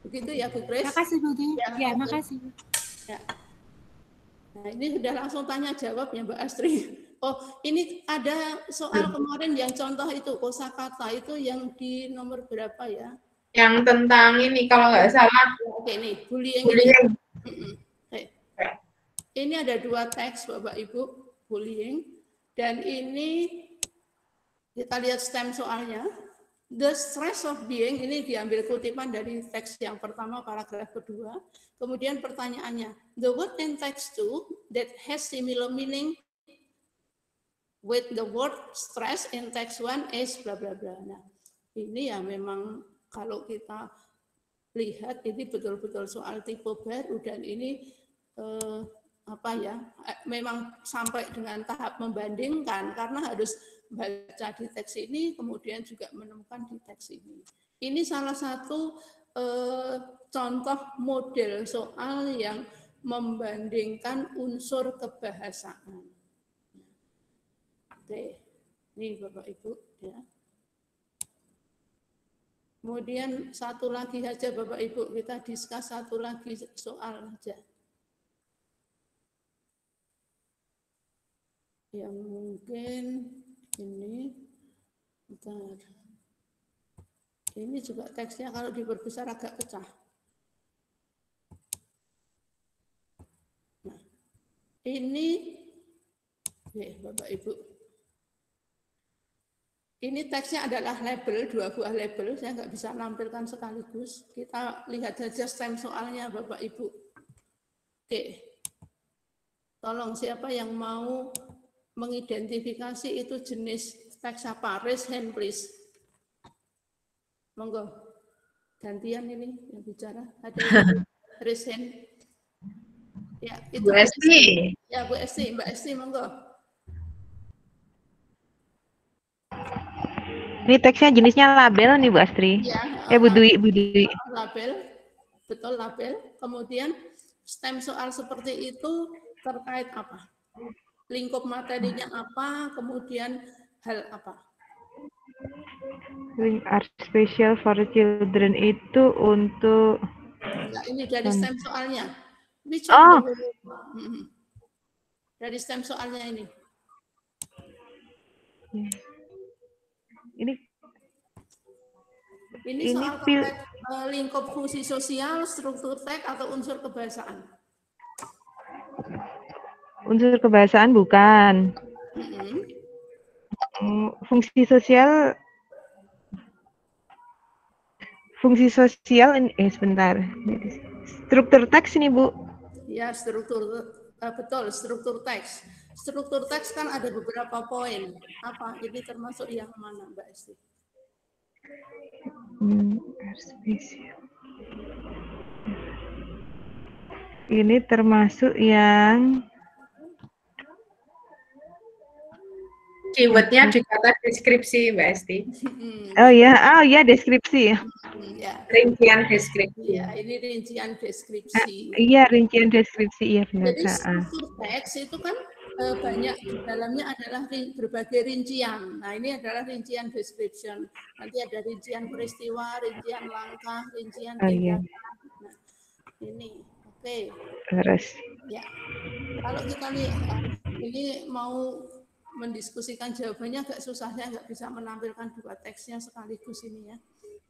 Begitu ya Bu Kris? Makasih Bu Dwi. Ya, makasih. Ya. Nah, ini sudah langsung tanya jawab ya Mbak Astri. Oh, ini ada soal kemarin yang contoh itu kosakata itu yang di nomor berapa ya? Yang tentang ini kalau nggak salah. Oke, nih bullying. Oke. Ini ada 2 teks Bapak Ibu, bullying, dan ini kita lihat stem soalnya. The stress of being, ini diambil kutipan dari teks yang pertama, paragraf kedua. Kemudian pertanyaannya, the word in text 2 that has similar meaning with the word stress in text 1 is bla bla bla. Nah, ini ya memang kalau kita lihat ini betul-betul soal tipe baru, dan ini memang sampai dengan tahap membandingkan karena harus baca di teks ini kemudian juga menemukan di teks ini. Ini salah satu contoh model soal yang membandingkan unsur kebahasaan. Oke, ini Bapak Ibu ya. Kemudian satu lagi saja Bapak Ibu, kita diskus satu lagi soal saja. Yang mungkin ini, bentar. Ini juga teksnya kalau diperbesar agak pecah. Nah, ini, Bapak Ibu. Ini teksnya adalah label, 2 buah label, saya nggak bisa nampilkan sekaligus. Kita lihat saja stem soalnya Bapak Ibu. Oke, tolong siapa yang mau mengidentifikasi itu jenis teks apa? Raise hand please. Monggo. Gantian ini yang bicara. Ada yang raise hand. Ya, itu Bu Esti. Ya, Bu Esti, Mbak Esti, monggo. Ini teksnya jenisnya label nih Bu Astri. Ya, Bu Dwi. Label. Betul, label. Kemudian stem soal seperti itu terkait apa? Lingkup materinya apa, kemudian hal apa? Art special for children itu untuk... Nah, ini dari stem soalnya. Ini coba dari stem soalnya ini. Ini soal terkait lingkup fungsi sosial, struktur teks atau unsur kebahasaan. Unsur kebahasaan bukan. Fungsi sosial sebentar. Struktur teks ini Bu. Ya, betul, struktur teks. Struktur teks kan ada beberapa poin. Apa? Ini termasuk yang mana, Mbak Esti? Ini termasuk yang keywordnya di kata deskripsi, Mbak Esti. Oh ya, deskripsi. Ya. Rincian deskripsi. Ya, ini rincian deskripsi. Iya, rincian deskripsi, iya benar. Jadi struktur teks itu kan banyak di dalamnya adalah berbagai rincian. Nah, ini adalah rincian description. Nanti ada rincian peristiwa, rincian langkah, rincian tindakan. Nah, ini oke. Terus. Ya. Kalau kita lihat ini mau mendiskusikan jawabannya agak susah, saya nggak bisa menampilkan 2 teksnya sekaligus ini ya,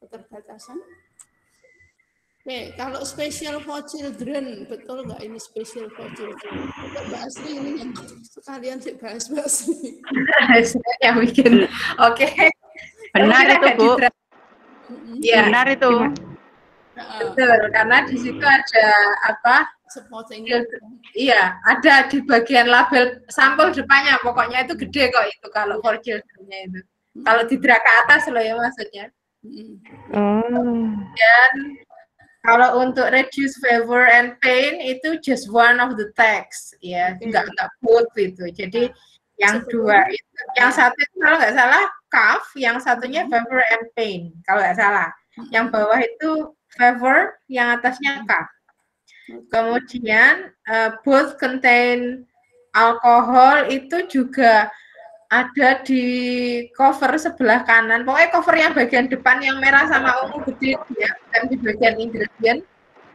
keterbatasan. Oke, kalau special for children, betul nggak ini special for children? Mbak Asri ini yang sekalian sih bahas Mbak Asri. Yang bikin, oke. Benar itu Bu. Ya. Benar itu. Betul, karena di situ ada apa? Iya, ada di bagian label sampul depannya, pokoknya itu gede kok itu kalau for children-nya itu. Kalau didera ke atas loh ya maksudnya. Dan kalau untuk reduce favor and pain itu just one of the text ya, enggak both itu. Jadi yang 2 itu, yang satu itu kalau nggak salah cuff, yang satunya favor and pain kalau nggak salah. Yang bawah itu favor, yang atasnya cuff. Kemudian both contain alkohol itu juga ada di cover sebelah kanan. Pokoknya cover yang bagian depan yang merah sama ungu gede ya, dan di bagian ingredient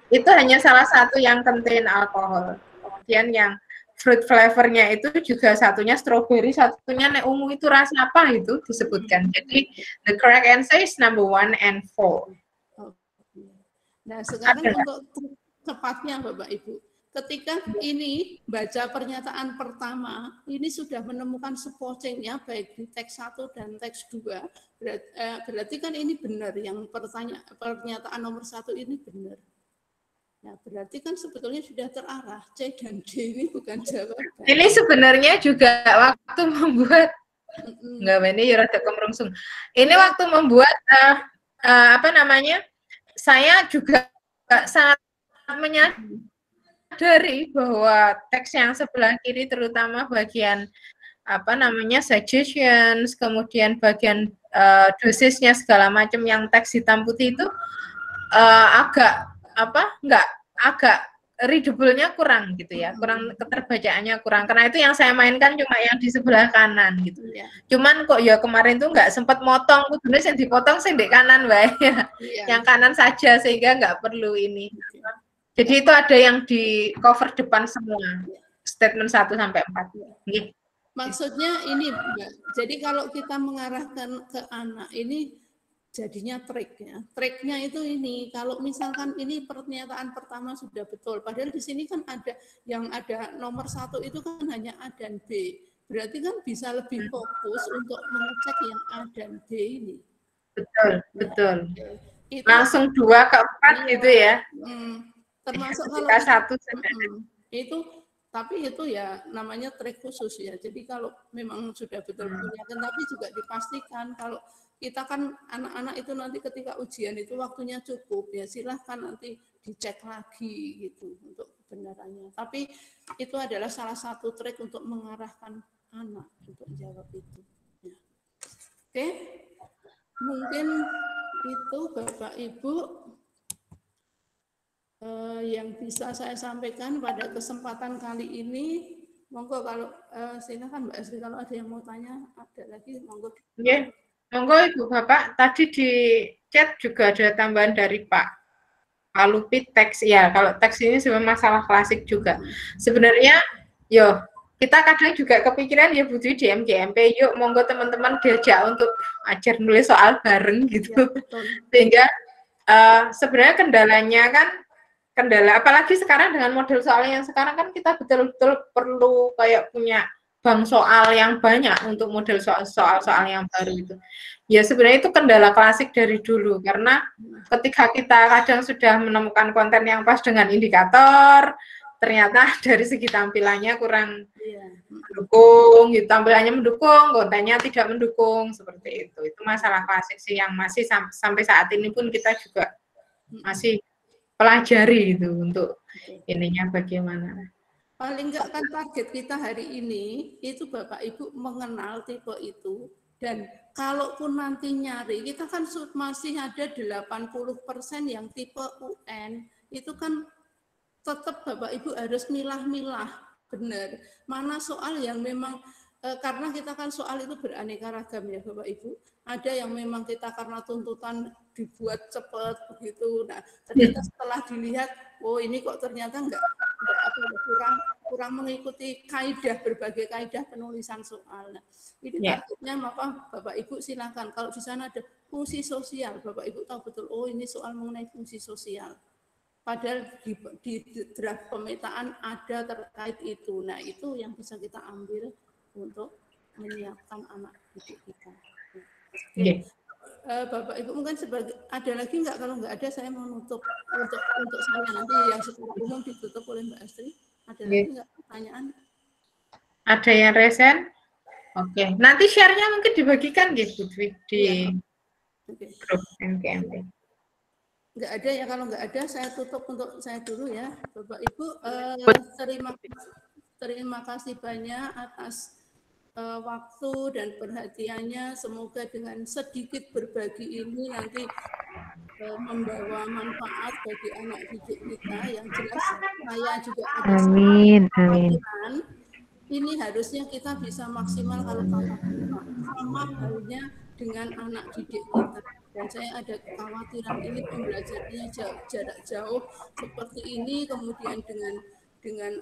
itu hanya salah satu yang contain alkohol. Kemudian yang fruit flavornya itu juga satunya strawberry, satunya ungu, itu rasa apa itu disebutkan. Jadi the correct answer is number 1 and 4. Nah, sekarang untuk tepatnya Bapak Ibu, ketika ini baca pernyataan pertama, ini sudah menemukan spottingnya baik di teks 1 dan teks 2, berarti kan ini benar, yang pernyataan nomor 1 ini benar. Nah, berarti kan sebetulnya sudah terarah, C dan D ini bukan jawaban. Ini sebenarnya juga waktu membuat, enggak, ini ya rada kemerungsung. Ini waktu membuat, apa namanya, saya juga sangat menyadari bahwa teks yang sebelah kiri, terutama bagian, apa namanya, suggestions, kemudian bagian dosisnya segala macam yang teks hitam putih itu, agak agak readable-nya kurang gitu ya, kurang, keterbacaannya kurang, karena itu yang saya mainkan cuma yang di sebelah kanan gitu. Cuman kok ya kemarin tuh nggak sempat motong, kudune yang dipotong sing di kanan wae ya. Yang kanan saja, sehingga nggak perlu ini. Jadi itu ada yang di cover depan semua, statement 1 sampai 4. Maksudnya ini Mbak, jadi kalau kita mengarahkan ke anak ini jadinya tracknya. Tracknya itu ini, kalau misalkan ini pernyataan pertama sudah betul, padahal di sini kan ada yang ada nomor 1 itu kan hanya A dan B. Berarti kan bisa lebih fokus untuk mengecek yang A dan B ini. Betul, betul. Itu, langsung 2 ke 4 gitu ya. Termasuk kalau itu, tapi itu ya namanya track khusus ya. Jadi kalau memang sudah betul punya, tapi juga dipastikan kalau kita kan anak-anak itu nanti ketika ujian itu waktunya cukup ya, silahkan nanti dicek lagi gitu untuk kebenarannya. Tapi itu adalah salah satu trik untuk mengarahkan anak untuk jawab itu. Ya. Oke, mungkin itu Bapak Ibu yang bisa saya sampaikan pada kesempatan kali ini. Monggo kalau silakan Mbak Asri, kalau ada yang mau tanya, ada lagi monggo. Yeah. Monggo Ibu Bapak, tadi di chat juga ada tambahan dari Pak Lupit teks. Ya, kalau teks ini sebenarnya masalah klasik juga. Sebenarnya, yo kita kadang juga kepikiran ya Bu Dwi di MGMP, yuk monggo teman-teman diajak untuk ajar nulis soal bareng gitu. Ya, sehingga sebenarnya kendalanya kan, apalagi sekarang dengan model soal yang sekarang kan kita betul-betul perlu kayak punya bank soal yang banyak untuk model soal-soal yang baru itu. Ya sebenarnya itu kendala klasik dari dulu, karena ketika kita kadang sudah menemukan konten yang pas dengan indikator, ternyata dari segi tampilannya kurang mendukung, gitu. Tampilannya mendukung, kontennya tidak mendukung, seperti itu. Itu masalah klasik sih yang masih sampai saat ini pun kita juga masih pelajari itu untuk ininya bagaimana. Paling enggak kan target kita hari ini itu Bapak Ibu mengenal tipe itu, dan kalaupun nanti nyari, kita kan masih ada 80% yang tipe UN, itu kan tetap Bapak Ibu harus milah-milah benar mana soal yang memang karena kita kan soal itu beraneka ragam ya Bapak Ibu. Ada yang memang kita karena tuntutan dibuat cepat begitu. Nah, ternyata setelah dilihat, oh ini kok ternyata kurang mengikuti kaidah, berbagai kaidah penulisan soal. Nah, ini targetnya maka Bapak Ibu silakan. Kalau di sana ada fungsi sosial, Bapak Ibu tahu betul, oh ini soal mengenai fungsi sosial. Padahal di draft pemetaan ada terkait itu. Nah, itu yang bisa kita ambil untuk menyiapkan anak didik kita. Oke. Bapak Ibu mungkin ada lagi nggak? Kalau nggak ada saya mau nutup untuk saya nanti yang secara umum ditutup oleh Mbak Astri. Ada lagi nggak pertanyaan? Ada yang resen? Oke. Nanti share-nya mungkin dibagikan gitu di grup MGMP. Nggak ada ya, kalau nggak ada saya tutup untuk saya dulu ya Bapak Ibu. Terima kasih banyak atas waktu dan perhatiannya. Semoga dengan sedikit berbagi ini nanti membawa manfaat bagi anak didik kita. Yang jelas saya juga ada kekhawatiran. Ini harusnya kita bisa maksimal kalau sama halnya dengan anak didik kita. Dan saya ada kekhawatiran ini pembelajarannya jarak jauh seperti ini, kemudian dengan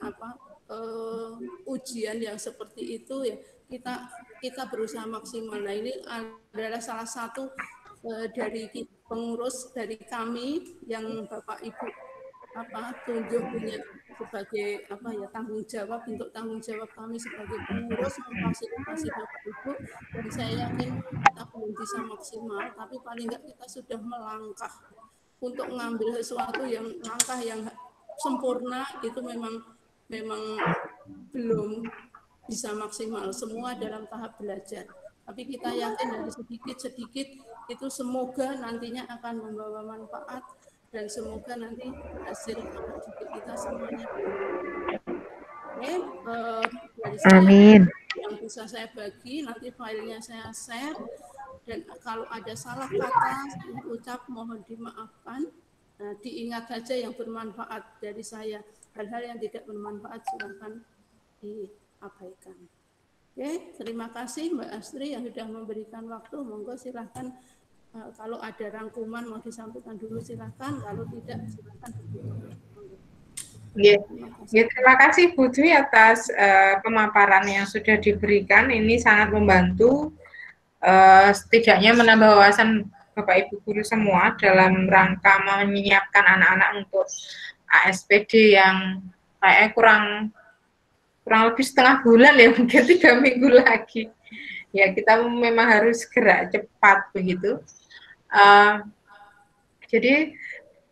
ujian yang seperti itu ya kita berusaha maksimal. Nah ini adalah salah satu dari pengurus dari kami yang Bapak Ibu tunjuk punya sebagai tanggung jawab, bentuk tanggung jawab kami sebagai pengurus memfasilitasi Bapak Ibu, dan saya yakin kita belum bisa maksimal, tapi paling enggak kita sudah melangkah untuk mengambil sesuatu yang langkah yang sempurna itu memang belum bisa maksimal, semua dalam tahap belajar. Tapi kita yakin dari sedikit-sedikit itu semoga nantinya akan membawa manfaat dan semoga nanti hasil anak didik kita semuanya. Oke, dari saya, Amin. yang bisa saya bagi, nanti filenya saya share, dan kalau ada salah kata, salah ucap mohon dimaafkan. Nah, diingat saja yang bermanfaat dari saya. Hal-hal yang tidak bermanfaat silakan diabaikan. Oke, terima kasih Mbak Astri yang sudah memberikan waktu. Monggo silakan kalau ada rangkuman mau disampaikan dulu silakan. Kalau tidak silakan. Terima kasih Bu Dwi atas pemaparan yang sudah diberikan. Ini sangat membantu setidaknya menambah wawasan Bapak Ibu guru semua dalam rangka menyiapkan anak-anak untuk ASPD yang kayak kurang lebih setengah bulan ya, mungkin 3 minggu lagi. Ya kita memang harus gerak cepat begitu. Jadi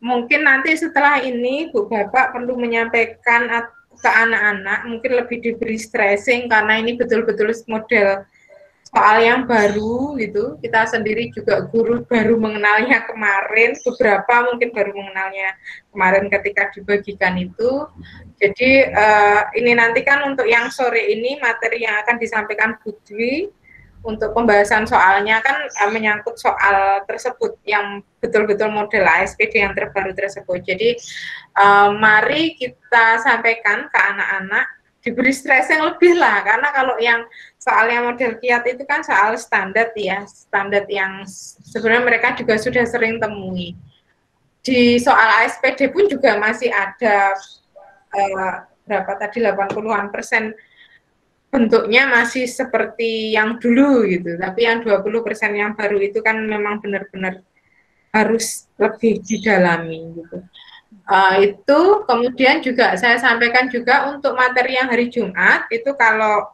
mungkin nanti setelah ini Bu Bapak perlu menyampaikan ke anak-anak, mungkin lebih diberi stressing karena ini betul-betul model soal yang baru gitu. Kita sendiri juga guru baru mengenalnya kemarin, beberapa mungkin baru mengenalnya kemarin ketika dibagikan itu. Jadi ini nanti kan untuk yang sore ini materi yang akan disampaikan Bu Dwi untuk pembahasan soalnya kan menyangkut soal tersebut yang betul-betul model ASPD yang terbaru tersebut. Jadi mari kita sampaikan ke anak-anak, diberi stres yang lebih lah, karena kalau yang soalnya model kiat itu kan soal standar ya, standar yang sebenarnya mereka juga sudah sering temui. Di soal ASPD pun juga masih ada berapa tadi 80% bentuknya masih seperti yang dulu gitu, tapi yang 20% yang baru itu kan memang benar-benar harus lebih didalami gitu. Itu kemudian juga saya sampaikan juga untuk materi yang hari Jumat itu kalau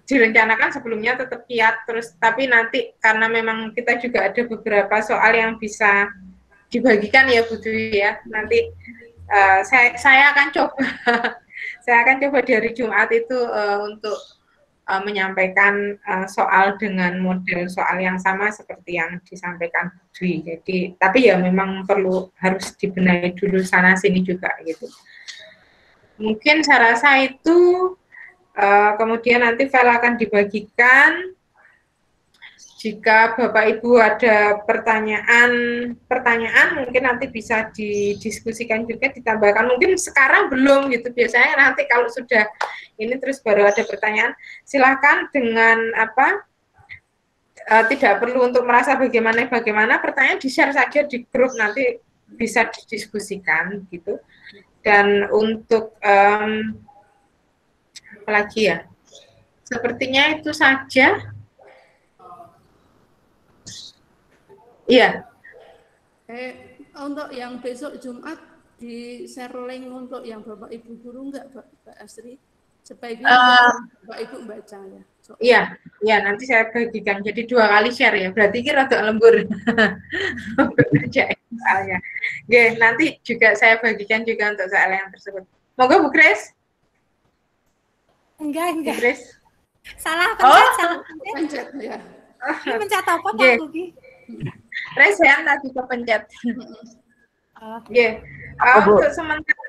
direncanakan sebelumnya tetap kiat terus, tapi nanti karena memang kita juga ada beberapa soal yang bisa dibagikan ya Bu Dwi ya, nanti saya akan coba saya akan coba di hari Jumat itu untuk menyampaikan soal dengan model soal yang sama seperti yang disampaikan Bu Dwi. Jadi, tapi ya memang harus dibenahi dulu sana sini juga gitu. Mungkin saya rasa itu kemudian nanti file akan dibagikan. Jika Bapak Ibu ada pertanyaan mungkin nanti bisa didiskusikan juga, ditambahkan. Mungkin sekarang belum gitu, biasanya nanti kalau sudah ini terus baru ada pertanyaan, silakan dengan tidak perlu untuk merasa bagaimana, pertanyaan di-share saja di grup, nanti bisa didiskusikan gitu. Dan untuk apa lagi ya? Sepertinya itu saja. Iya. Untuk yang besok Jumat di-share link untuk yang Bapak Ibu guru enggak Mbak Astri? Sebaiknya Bapak Ibu membaca ya. Iya, nanti saya bagikan. Jadi 2 kali share ya. Berarti kira agak lembur. Soalnya. Oke, nanti juga saya bagikan juga untuk soal yang tersebut. Monggo Bu Grace. Enggak. Bu Grace. Salah pencet, pencet ya. Ini mencet apa tak Bugi? Raise hand tadi kepencet. Untuk sementara.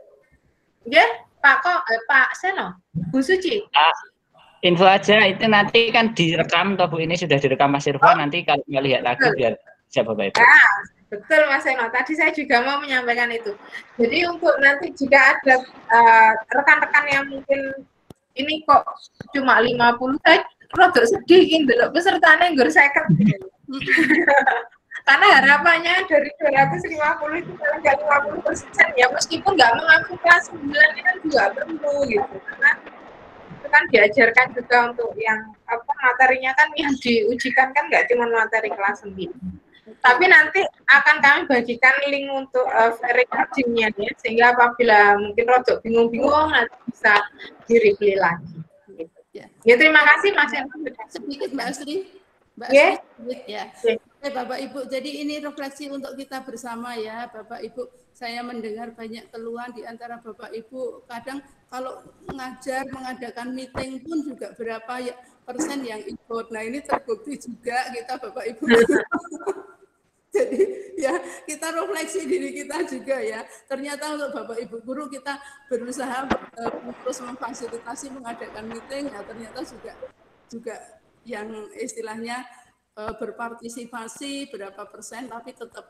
Pak Seno, Bu Suci. Info aja itu nanti kan direkam toh Bu, ini sudah direkam Mas Irfan, nanti kalau mau lihat lagi biar siapa Bapak Ibu. Betul Mas Seno, tadi saya juga mau menyampaikan itu. Jadi untuk nanti jika ada rekan-rekan yang mungkin ini kok cuma 50, saya rada sedih gitu loh, pesertanya nggur 50. Karena harapannya dari 250 itu paling nggak 50% ya, meskipun nggak mengaku kelas 9 ini kan juga perlu gitu. Karena itu kan diajarkan juga untuk yang apa materinya kan yang diujikan kan nggak cuma materi kelas 9. Tapi nanti akan kami bagikan link untuk recordingnya ya, sehingga apabila mungkin rodok bingung-bingung nanti bisa di-replay lagi. Gitu. Ya terima kasih Mas Hendra. Sedikit Mbak Astri. Mbak Yeah. Astri, ya. Bapak Ibu, jadi ini refleksi untuk kita bersama ya, Bapak Ibu. Saya mendengar banyak keluhan di antara Bapak Ibu. Kadang kalau mengajar, mengadakan meeting pun juga berapa ya persen yang ikut. Nah ini terbukti juga kita Bapak Ibu. Jadi ya kita refleksi diri kita juga ya. Ternyata untuk Bapak Ibu guru kita berusaha terus memfasilitasi mengadakan meeting. Ya ternyata juga yang istilahnya berpartisipasi berapa persen, tapi tetap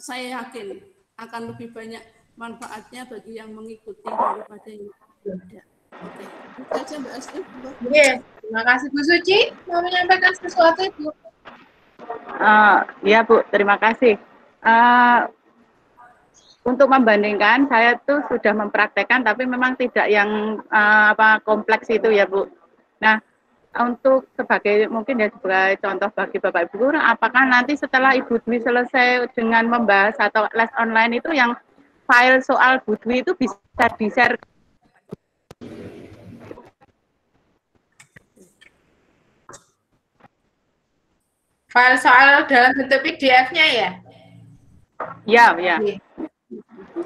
saya yakin akan lebih banyak manfaatnya bagi yang mengikuti daripada yang tidak. Oke, itu aja Mbak Astri. Terima kasih Bu Suci. Mau menyampaikan sesuatu Ibu? Ya Bu, terima kasih. Untuk membandingkan, saya tuh sudah mempraktekkan, tapi memang tidak yang kompleks itu ya Bu. Nah, untuk mungkin ya sebagai contoh bagi Bapak Ibu guru, apakah nanti setelah Ibu Dwi selesai dengan membahas atau les online itu yang file soal Bu Dwi itu bisa di-share? File soal dalam bentuk PDF-nya ya? Ya.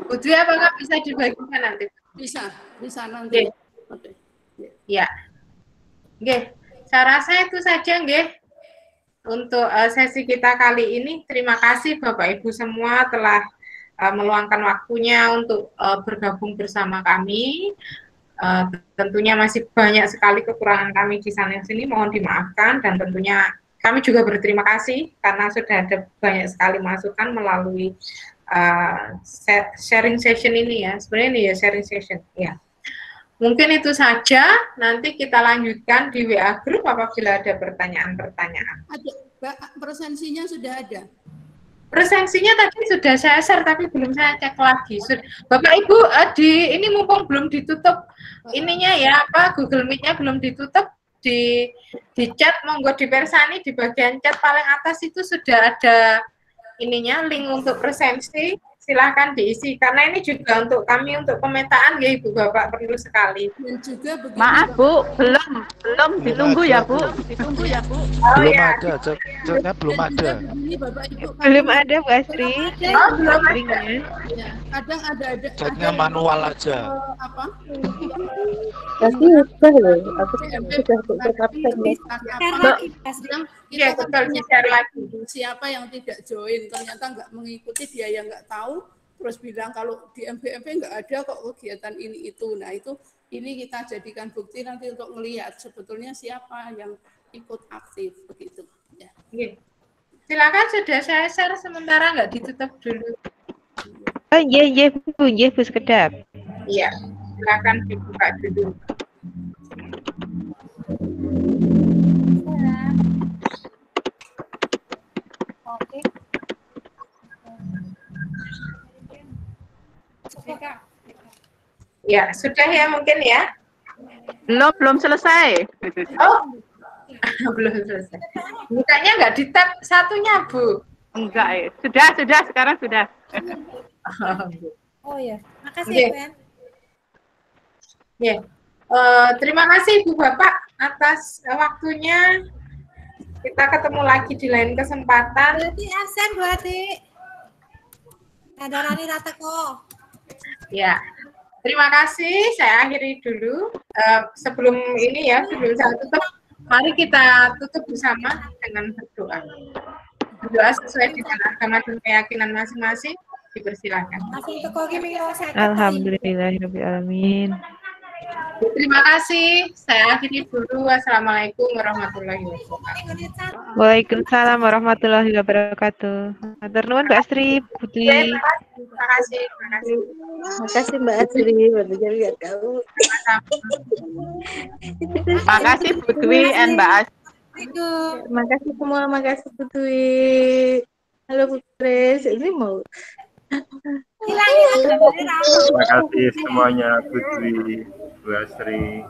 Bu Dwi apakah bisa dibagikan nanti? Bisa nanti. Ya. Oke, saya rasa itu saja nggih untuk sesi kita kali ini. Terima kasih Bapak Ibu semua telah meluangkan waktunya untuk bergabung bersama kami. Tentunya masih banyak sekali kekurangan kami di sana sini, mohon dimaafkan, dan tentunya kami juga berterima kasih karena sudah ada banyak sekali masukan melalui sharing session ini ya. Sebenarnya ini ya sharing session ya. Mungkin itu saja, nanti kita lanjutkan di WA Group apabila ada pertanyaan-pertanyaan. Presensinya sudah ada? Presensinya tadi sudah saya share, tapi belum saya cek lagi. Bapak Ibu, ini mumpung belum ditutup ininya ya, Google Meet-nya belum ditutup, di chat, monggo dipersani di bagian chat paling atas itu sudah ada ininya, link untuk presensi. Silahkan diisi karena ini juga untuk kami untuk pemetaan ya Ibu Bapak perlu sekali. Dan juga begini, maaf Bu, belum ditunggu ya Bu, ditunggu ya Bu. Belum ada, chatnya belum ada. Belum ada Bu Astri. Belum ada. Ya, kadang ada. Chatnya manual aja. Apa? Tapi udah loh, aku sudah terkapten nih. Siapa yang tidak join ternyata nggak mengikuti, dia yang nggak tahu terus bilang kalau di MBMP nggak ada kok kegiatan ini itu. Nah ini kita jadikan bukti nanti untuk melihat sebetulnya siapa yang ikut aktif begitu. Ya. Silakan, sudah saya share sementara, nggak ditutup dulu. Oh iya Bu sekedap. Iya, silakan dibuka dulu. Oke. Ya, sudah ya mungkin ya. Belum selesai. Oh, belum selesai. Bukanya nggak di tab satunya, Bu? Enggak, sudah, sekarang sudah. Oh ya, makasih Ben. Ya, terima kasih Ibu Bapak atas waktunya. Kita ketemu lagi di lain kesempatan. Berarti absen Bu Ati. Ada Rani Rateko. Ya, terima kasih. Saya akhiri dulu. Sebelum ini ya, sebelum saya tutup, mari kita tutup bersama dengan berdoa. Berdoa sesuai dengan agama dan keyakinan masing-masing. Dipersilakan. Alhamdulillahirrahmanirrahim. Terima kasih. Saya akhiri dulu. Wassalamualaikum warahmatullahi wabarakatuh. Waalaikumsalam warahmatullahi wabarakatuh. Matur nuwun Mbak Astri, Putri. Terima kasih. Makasih Mbak Astri, baru lihat kamu. Makasih Putri dan Mbak Astri. Makasih semua, makasih Putri. Halo Putri, ini mau. Terima kasih semuanya, Bu Dwi, Bu Asri.